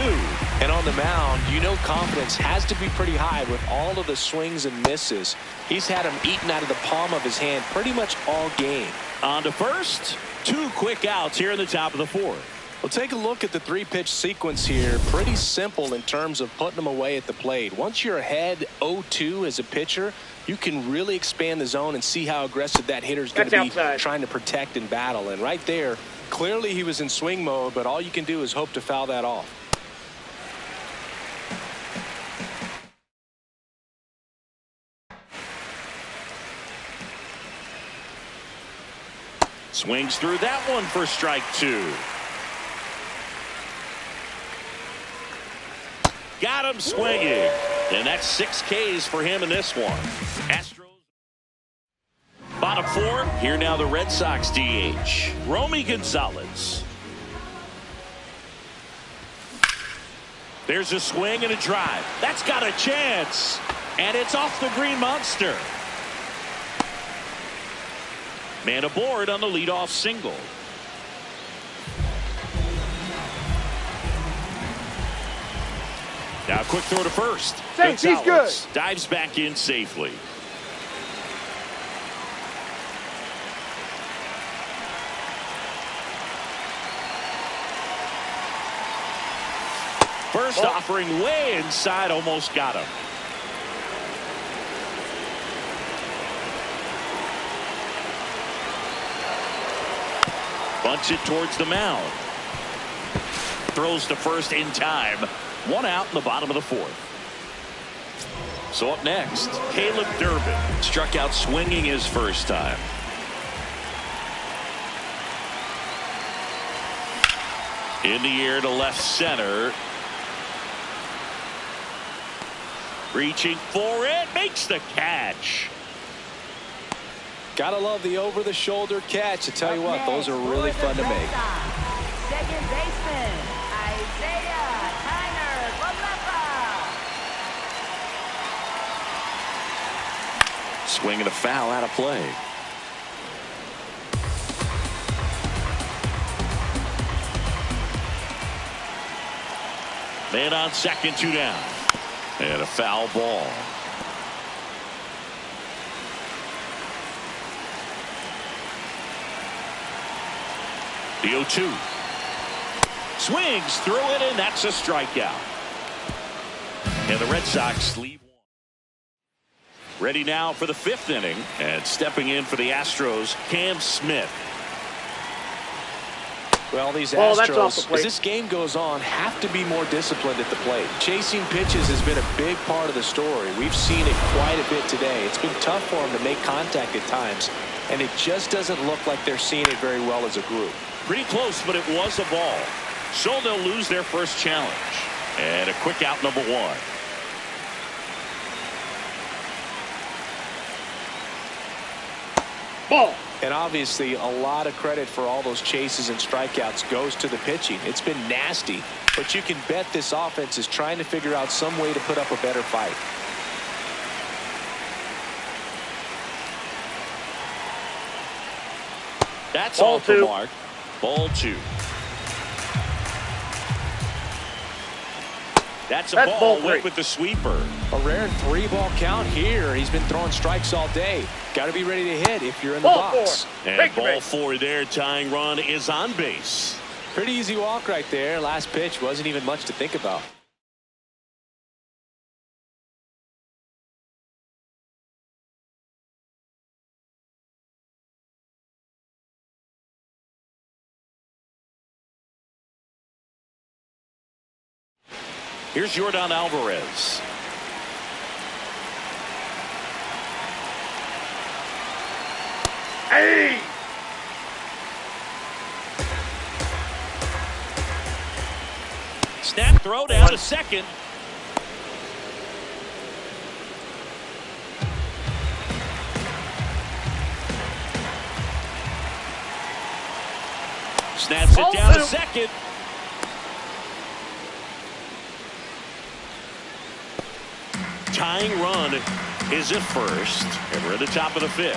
And on the mound, you know confidence has to be pretty high with all of the swings and misses. He's had them eaten out of the palm of his hand pretty much all game. On to first. 2 quick outs here in the top of the fourth. Well, take a look at the three-pitch sequence here. Pretty simple in terms of putting them away at the plate. Once you're ahead 0-2 as a pitcher, you can really expand the zone and see how aggressive that hitter's going to be trying to protect and battle. And right there, clearly he was in swing mode, but all you can do is hope to foul that off. Swings through that one for strike 2. Got him swinging. And that's 6 Ks for him in this one. Astros. Bottom 4. Here now the Red Sox DH. Romy Gonzalez. There's a swing and a drive. That's got a chance. And it's off the green monster. Man aboard on the leadoff single. Now a quick throw to first. Thanks, he's good. Dives back in safely. First offering way inside, almost got him. Bunts it towards the mound. Throws to first in time. 1 out in the bottom of the 4th. So up next, Caleb Durbin struck out swinging his first time. In the air to left center. Reaching for it, makes the catch. Gotta love the over-the-shoulder catch. I tell you what, those are really fun to make. Second baseman, Isaiah Tyner-Lalapa. Swing and a foul out of play. Man on second, 2 down. And a foul ball. The 0-2. Swings through it, and that's a strikeout. And the Red Sox lead 1. Ready now for the 5th inning. And stepping in for the Astros, Cam Smith. Well, these Astros, as this game goes on, have to be more disciplined at the plate. Chasing pitches has been a big part of the story. We've seen it quite a bit today. It's been tough for them to make contact at times, and it just doesn't look like they're seeing it very well as a group. Pretty close, but it was a ball. So they'll lose their first challenge. And a quick out, number 1. Ball. And obviously, a lot of credit for all those chases and strikeouts goes to the pitching. It's been nasty, but you can bet this offense is trying to figure out some way to put up a better fight. That's off the mark. Ball 2. That's a ball went with the sweeper. A rare 3-ball count here. He's been throwing strikes all day. Got to be ready to hit if you're in the box. And ball 4 there. Tying run is on base. Pretty easy walk right there. Last pitch wasn't even much to think about. Here's Yordan Alvarez. Hey! Snap throw down to second. Snaps it down to second. Tying run is at first, and we're at the top of the 5th.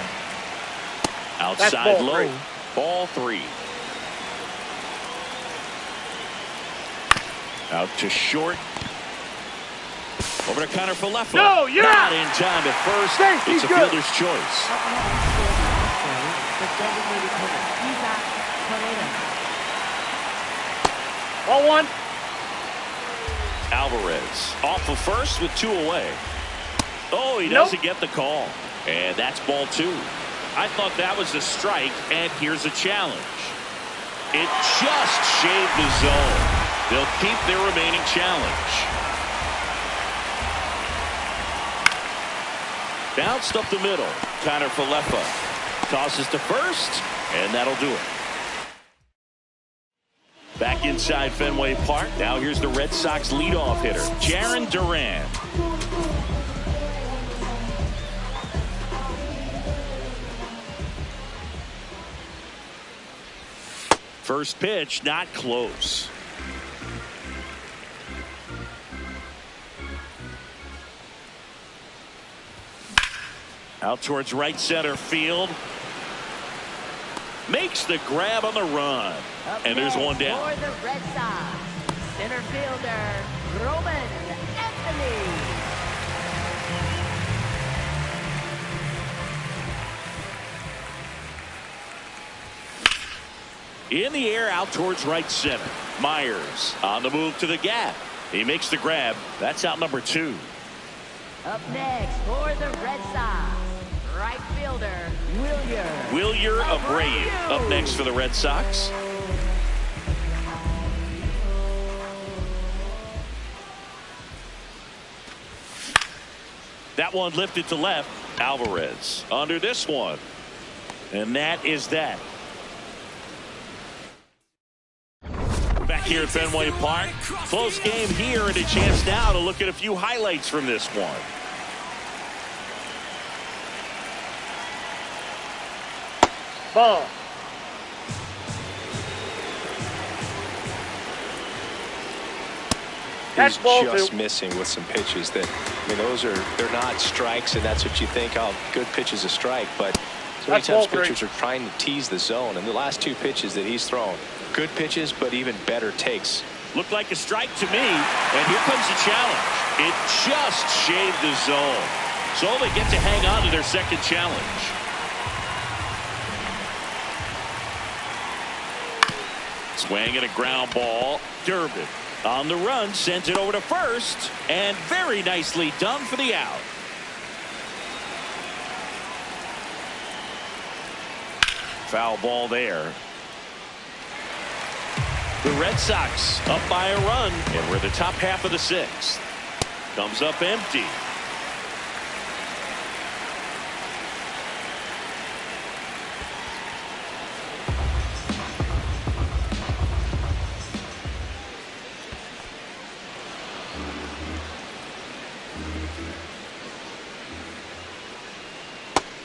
Outside low, ball 3. Out to short. Over to Connor Falefa. No, you're not in time at first. It's a fielder's choice. Ball one. Alvarez off of first with 2 away. Oh, he doesn't get the call. And that's ball 2. I thought that was a strike, and here's a challenge. It just shaved the zone. They'll keep their remaining challenge. Bounced up the middle. Connor Falefa tosses to first, and that'll do it. Back inside Fenway Park. Now here's the Red Sox leadoff hitter, Jarren Duran. First pitch, not close. Out towards right center field. Makes the grab on the run. And there's one down. For the Red Sox, center fielder, Roman Anthony. In the air out towards right center. Myers on the move to the gap. He makes the grab. That's out number 2. Up next for the Red Sox, right fielder, Wilyer Abreu up next for the Red Sox. That one lifted to left. Alvarez under this one. And that is that. Back here at Fenway Park. Close game here, and a chance now to look at a few highlights from this one. Ball. That's ball just 2. missing with some pitches that, I mean, they're not strikes, and that's what you think, oh, good pitch is a strike, but so many times pitchers are trying to tease the zone, and the last 2 pitches that he's thrown, good pitches, but even better takes. Looked like a strike to me, and here comes the challenge. It just shaved the zone. So they get to hang on to their second challenge. Swing and a ground ball. Durbin on the run, sends it over to first, and very nicely done for the out. Foul ball there. The Red Sox up by a run, and we're the top half of the 6th. Comes up empty.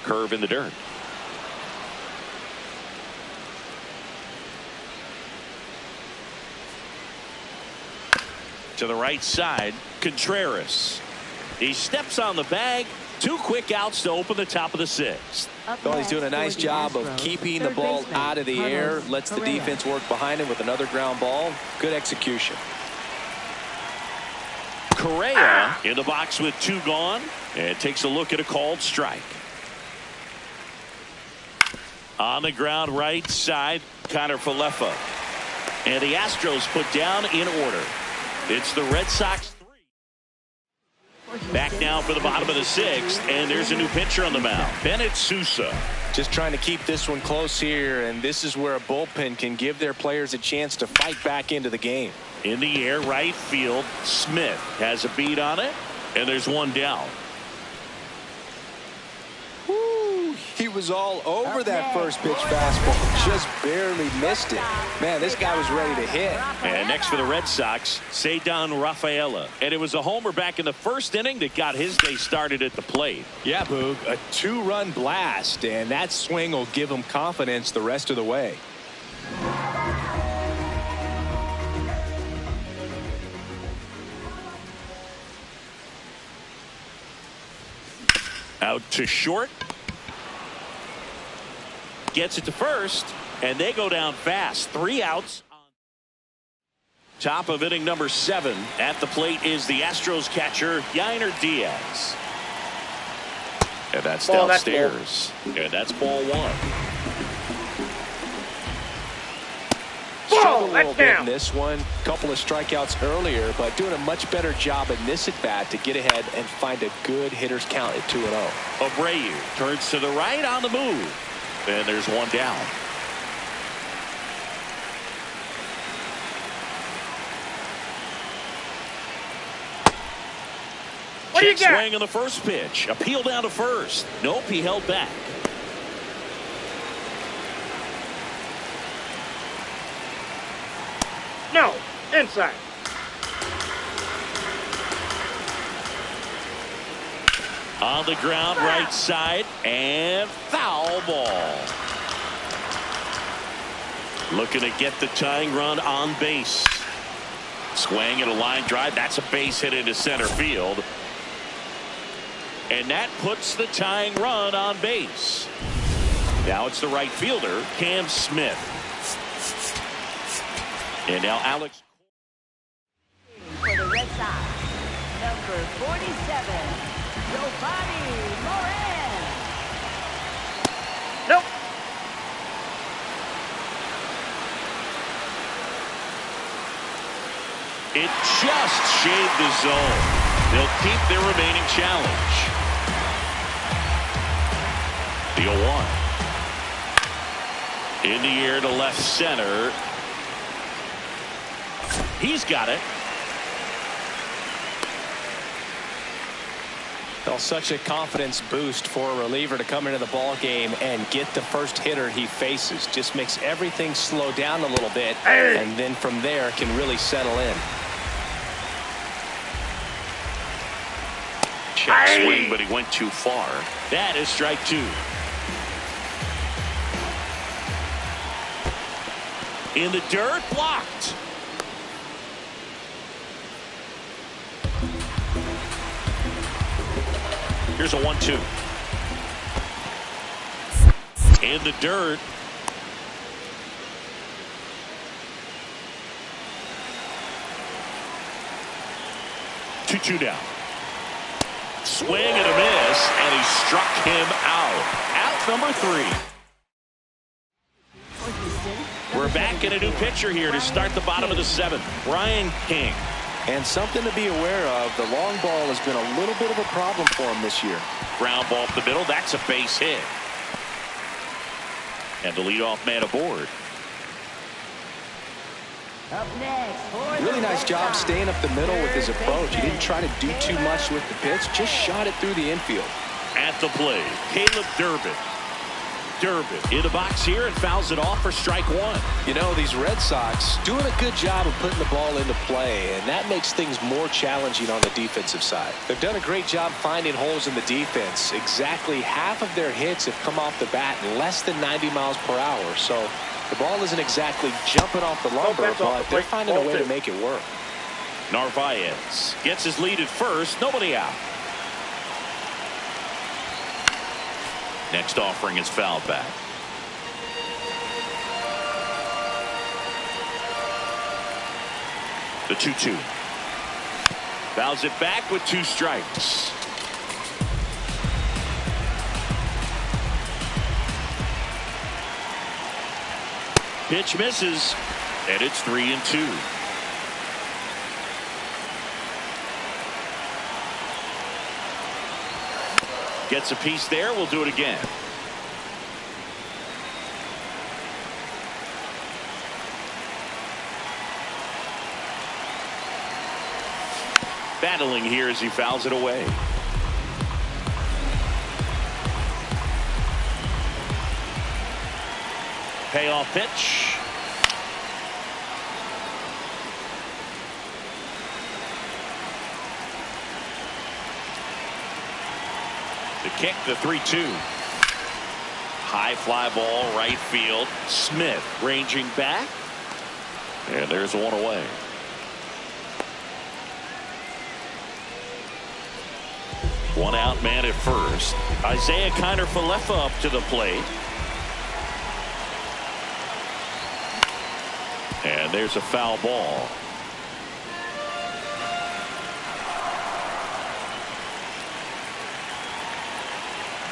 Curve in the dirt. To the right side, Contreras. He steps on the bag. 2 quick outs to open the top of the 6th. Well, he's doing a nice job of keeping the ball out of the air. Lets the defense work behind him with another ground ball. Good execution. Correa in the box with 2 gone, and takes a look at a called strike. On the ground right side, Connor Falefa. And the Astros put down in order. It's the Red Sox 3. Back now for the bottom of the 6th, and there's a new pitcher on the mound, Bennett Sousa. Just trying to keep this one close here, and this is where a bullpen can give their players a chance to fight back into the game. In the air, right field, Smith has a beat on it, and there's one down. He was all over that first pitch fastball. Just barely missed it. Man, this guy was ready to hit. And next for the Red Sox, Ceddanne Rafaela. And it was a homer back in the first inning that got his day started at the plate. Yeah, Boog, a 2-run blast, and that swing will give him confidence the rest of the way. Out to short. Gets it to first, and they go down fast. 3 outs. Top of inning number 7. At the plate is the Astros catcher, Yainer Diaz. And that's ball, downstairs. And that's ball 1. struggled a little bit in this one. A couple of strikeouts earlier, but doing a much better job in this at-bat to get ahead and find a good hitter's count at 2-0. Abreu turns to the right on the move. And there's one down. What do you got? Swing on the first pitch. Appeal down to first. Nope, he held back. No, inside. On the ground, right side, and foul ball. Looking to get the tying run on base. Swing and a line drive. That's a base hit into center field. And that puts the tying run on base. Now it's the right fielder, Cam Smith. And now Alex. For the Red Sox, number 47, Giovanni Moran. Nope. It just shaved the zone. They'll keep their remaining challenge. The 0-1. In the air to left center. He's got it. Well, such a confidence boost for a reliever to come into the ball game and get the first hitter he faces. Just makes everything slow down a little bit, and then from there can really settle in. Check swing, but he went too far. That is strike two. In the dirt, blocked. Here's a 1-2. In the dirt. Two down. Swing and a miss, and he struck him out. Out number 3. We're back in a new pitcher here to start the bottom of the 7th. Brian King. And something to be aware of, the long ball has been a little bit of a problem for him this year. Ground ball up the middle. That's a base hit. And the leadoff man aboard. Up next, for Really the nice Red job Sox, staying up the middle with his third approach. He didn't try to do too baseman, much with the pitch, just shot it through the infield. At the plate, Caleb Durbin. Durbin in the box here and fouls it off for strike 1. You know, these Red Sox doing a good job of putting the ball into play, and that makes things more challenging on the defensive side. They've done a great job finding holes in the defense. Exactly half of their hits have come off the bat in less than 90 miles per hour. So the ball isn't exactly jumping off the lumber, but they're finding a way to make it work. Narvaez gets his lead at first. Nobody out. Next offering is fouled back. The 2-2. Fouls it back with 2 strikes. Pitch misses, and it's 3-2. Gets a piece there. We'll do it again. Battling here as he fouls it away. Payoff pitch. The kick, the 3-2. High fly ball, right field. Smith ranging back. And there's one away. One out man at first. Isaiah Kiner-Falefa up to the plate. And there's a foul ball.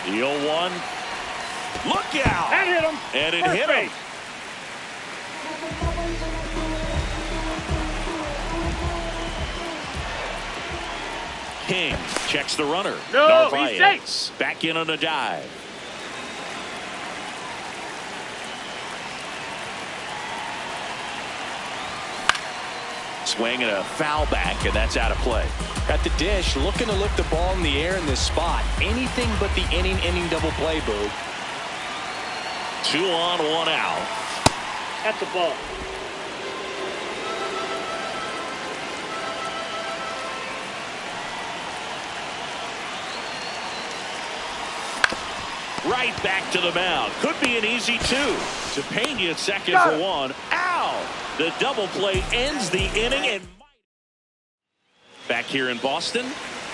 The 0-1. Look out! That hit him. And it hit him. King checks the runner. No, he's Narvaez back in on a dive. Swing and a foul back, and that's out of play. At the dish, looking to lift the ball in the air in this spot. Anything but the inning double play, Boog. 2 on, 1 out. That's a ball. Right back to the mound. Could be an easy 2. To Pena at second for 1. Ow! The double play ends the inning. And back here in Boston,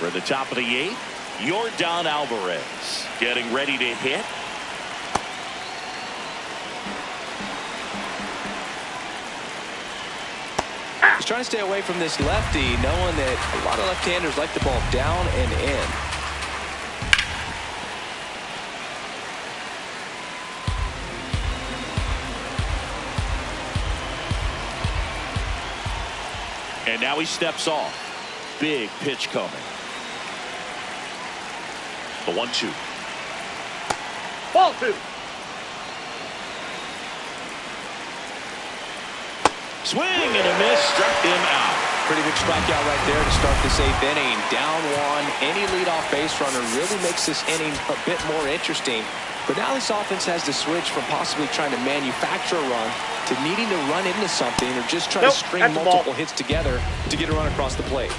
we're at the top of the 8th. Yordan Alvarez getting ready to hit. He's trying to stay away from this lefty, knowing that a lot of left-handers like the ball down and in. And now he steps off. Big pitch coming. The 1-2. Ball 2. Swing and a miss. Struck him out. Pretty big strikeout right there to start this 8th inning. Down 1. Any leadoff base runner really makes this inning a bit more interesting. But now this offense has to switch from possibly trying to manufacture a run to needing to run into something or just try to string multiple hits together to get a run across the plate.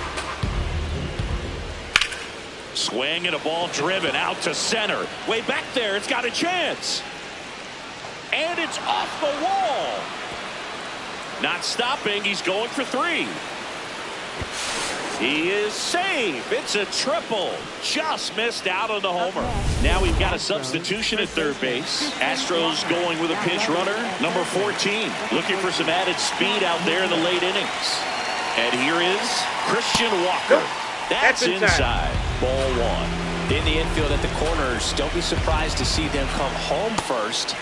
Swing and a ball driven out to center. Way back there, it's got a chance. And it's off the wall. Not stopping, he's going for 3. He is safe. It's a triple. Just missed out on the homer. Now we've got a substitution at third base. Astros going with a pinch runner, number 14. Looking for some added speed out there in the late innings. And here is Christian Walker. That's inside. Ball 1. In the infield at the corners, don't be surprised to see them come home first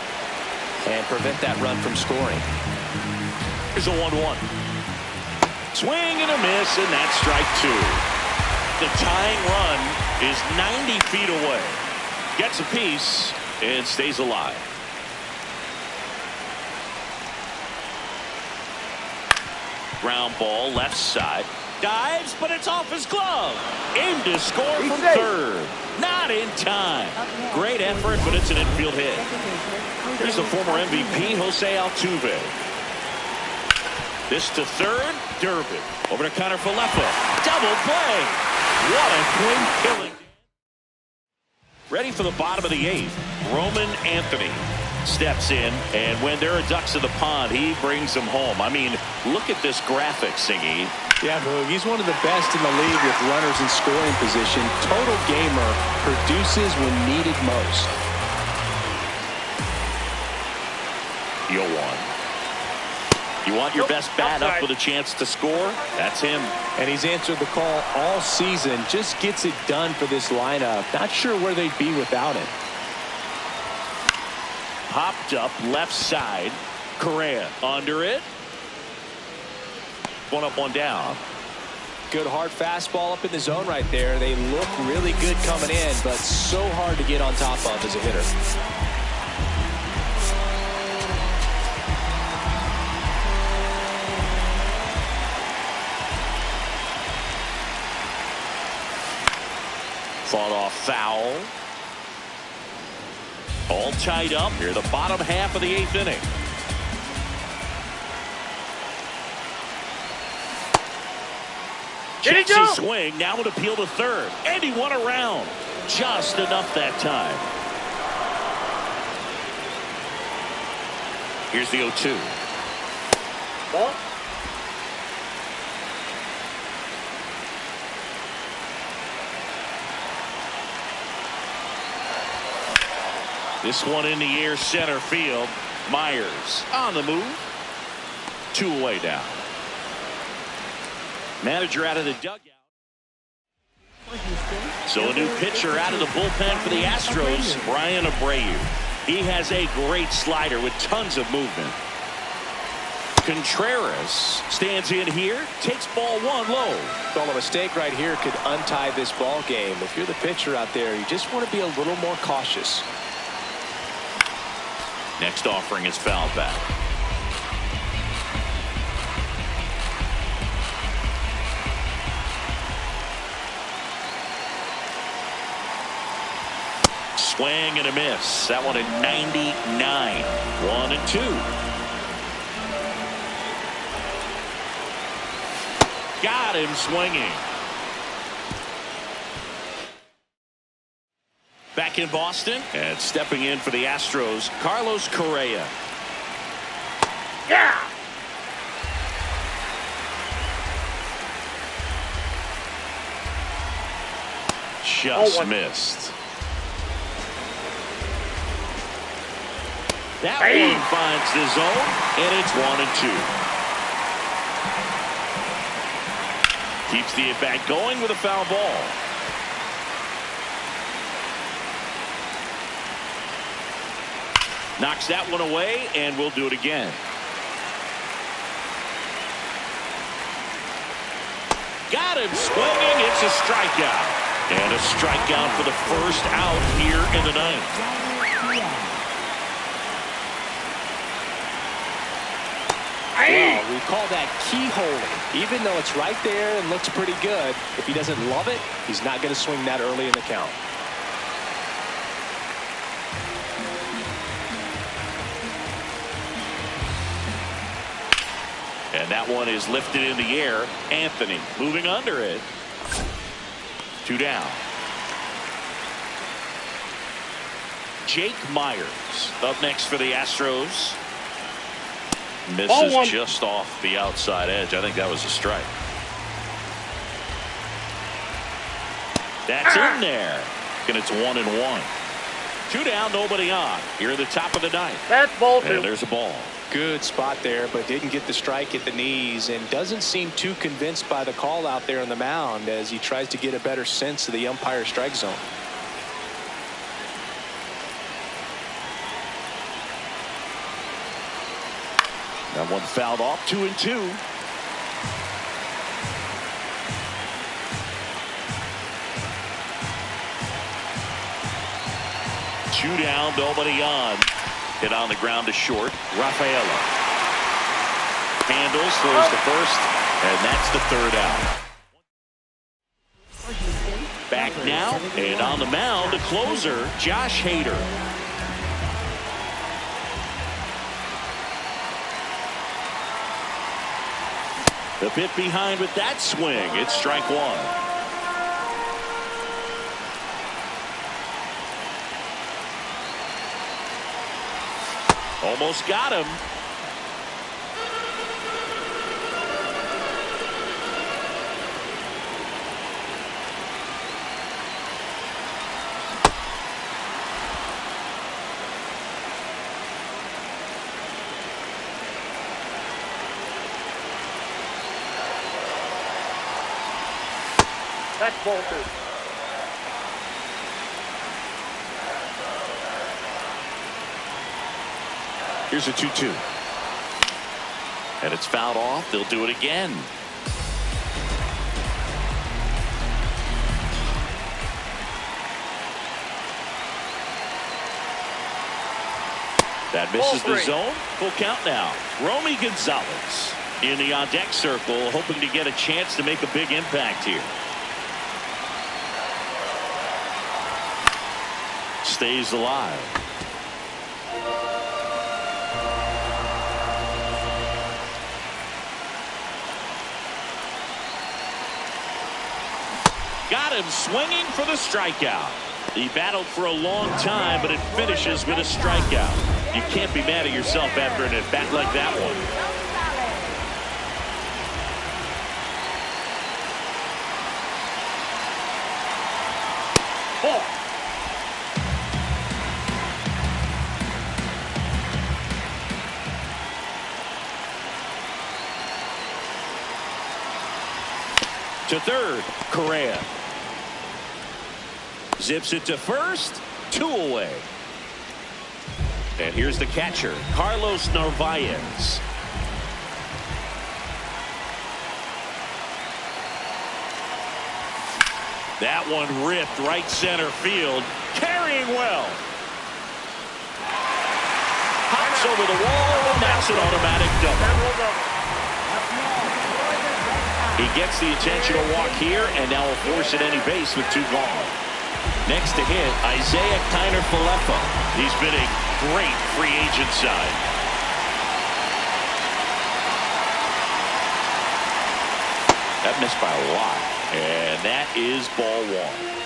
and prevent that run from scoring. Here's a 1-1. Swing and a miss, and that's strike 2. The tying run is 90 feet away. Gets a piece and stays alive. Ground ball, left side. Dives, but it's off his glove. Aimed to score from third. Not in time. Great effort, but it's an infield hit. Here's the former MVP, Jose Altuve. This to third, Durbin. Over to Connor Falefa. Double play. What a clean killing. Ready for the bottom of the 8th. Roman Anthony steps in, and when there are ducks in the pond, he brings them home. I mean, look at this graphic, Singy. Yeah, Boog, he's one of the best in the league with runners in scoring position. Total gamer, produces when needed most. You'll want. You want your best bat up with a chance to score? That's him. And he's answered the call all season. Just gets it done for this lineup. Not sure where they'd be without him. Popped up left side. Correa under it. 1 up, 1 down. Good hard fastball up in the zone right there. They look really good coming in, but so hard to get on top of as a hitter. Fought off foul. All tied up here, the bottom half of the 8th inning. Checks his swing, now an appeal to third. And he won around. Just enough that time. Here's the 0-2. Ball. This one in the air, center field. Myers on the move. 2 away now. Manager out of the dugout. So a new pitcher out of the bullpen for the Astros, Brian Abreu. He has a great slider with tons of movement. Contreras stands in here, takes ball one low. Well, a mistake right here could untie this ball game. If you're the pitcher out there, you just want to be a little more cautious. Next offering is fouled back. Swing and a miss. That one at 99. 1-2. Got him swinging. Back in Boston and stepping in for the Astros, Carlos Correa. Yeah. Just missed. That one finds the zone, and it's 1-2. Keeps the at-bat going with a foul ball. Knocks that one away, and we'll do it again. Got him swinging. It's a strikeout. And a strikeout for the first out here in the ninth. Well, we call that keyholing. Even though it's right there and looks pretty good, if he doesn't love it, he's not going to swing that early in the count. And that one is lifted in the air. Anthony moving under it. 2 down. Jake Myers up next for the Astros. Misses just off the outside edge. I think that was a strike. That's in there. And it's 1-1. 2 down, nobody on. Here at the top of the ninth. That's ball 2. And there's a ball. Good spot there, but didn't get the strike at the knees and doesn't seem too convinced by the call out there on the mound as he tries to get a better sense of the umpire strike zone. That one fouled off. 2-2. Two down, nobody on. Hit on the ground to short. Rafaela handles, throws to first, and that's the 3rd out. Back now, and on the mound, the closer, Josh Hader. The bit behind with that swing. It's strike 1. Almost got him. That's ball 2. Here's a 2-2. And it's fouled off. They'll do it again. That misses the zone. Full count now. Romy Gonzalez in the on-deck circle, hoping to get a chance to make a big impact here. Stays alive. Got him swinging for the strikeout. He battled for a long time, but it finishes with a strikeout. You can't be mad at yourself after an at-bat like that one. Oh. To third, Correa. Zips it to first, 2 away. And here's the catcher, Carlos Narvaez. That one ripped right center field. Carrying well. Hops over the wall, and that's an automatic double. He gets the intentional walk here, and now will force at any base with 2 gone. Next to hit, Isaiah Kiner-Falefa. He's been a great free agent side. That missed by a lot, and that is ball 1.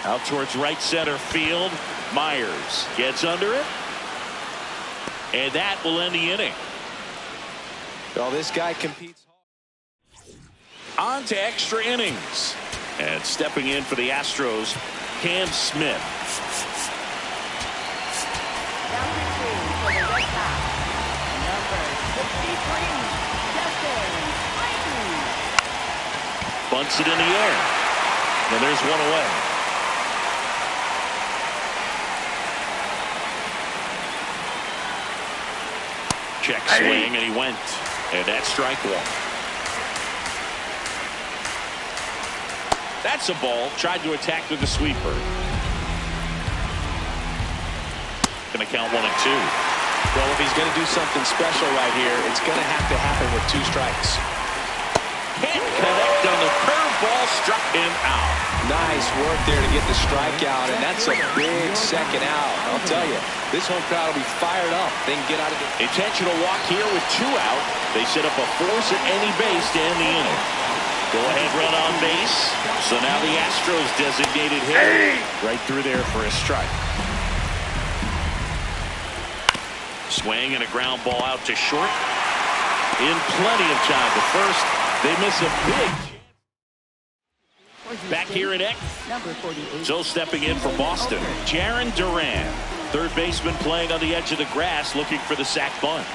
Out towards right center field. Myers gets under it. And that will end the inning. Well, this guy competes. On to extra innings. And stepping in for the Astros, Cam Smith. Number 2 for the Red Sox. Number 63, Justin Clayton. Bunts it in the air. And there's one away. Check swing, and he went. And that's strike 1. That's a ball. Tried to attack with the sweeper. Gonna count 1 and 2. Well, if he's going to do something special right here, it's going to have to happen with 2 strikes. Can't connect on the curveball. Struck him out. Nice work there to get the strikeout, and that's a big second out. I'll tell you, this home crowd will be fired up. They can get out of the intentional walk here with 2 out. They set up a force at any base to end the inning. Go ahead, run on base. So now the Astros designated hitter right through there for a strike. Swing and a ground ball out to short. In plenty of time to first. They miss a big. Back here at X. So stepping in for Boston, Jaron Duran, third baseman playing on the edge of the grass, looking for the sac bunt.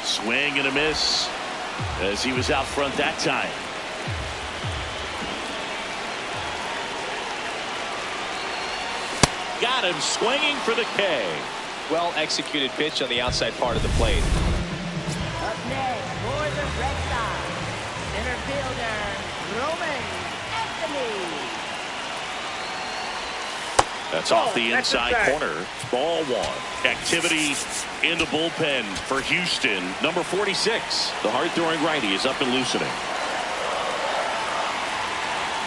Swing and a miss as he was out front that time. Got him swinging for the K. Well executed pitch on the outside part of the plate. Up next for the Red Sox, center fielder Roman Anthony. That's off the inside corner. Ball 1. Activity in the bullpen for Houston. Number 46. The hard-throwing righty is up and loosening.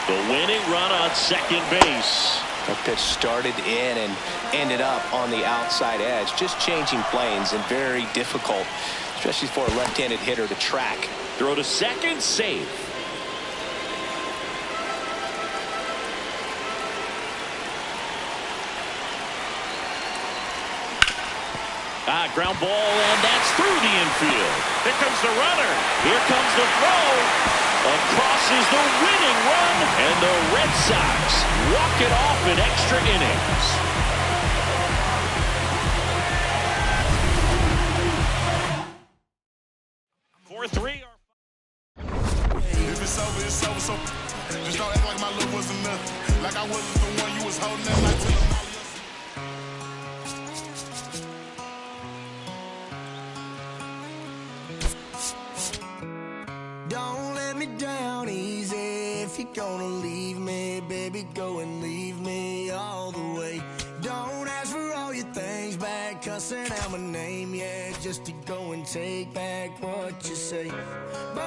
The winning run on second base. That pitch started in and ended up on the outside edge. Just changing planes and very difficult, especially for a left-handed hitter to track. Throw to second, safe. Ground ball, and that's through the infield. Here comes the runner. Here comes the throw. Across is the winning run, and the Red Sox walk it off in extra innings. If it's over, it's over. So just don't act like my love wasn't nothing. Like I wasn't the one you was holding that like till Don't let me down easy. If you're gonna leave me, baby, go and leave me all the way. Don't ask for all your things back, cussing out my name, yeah, just to go and take back what you say. But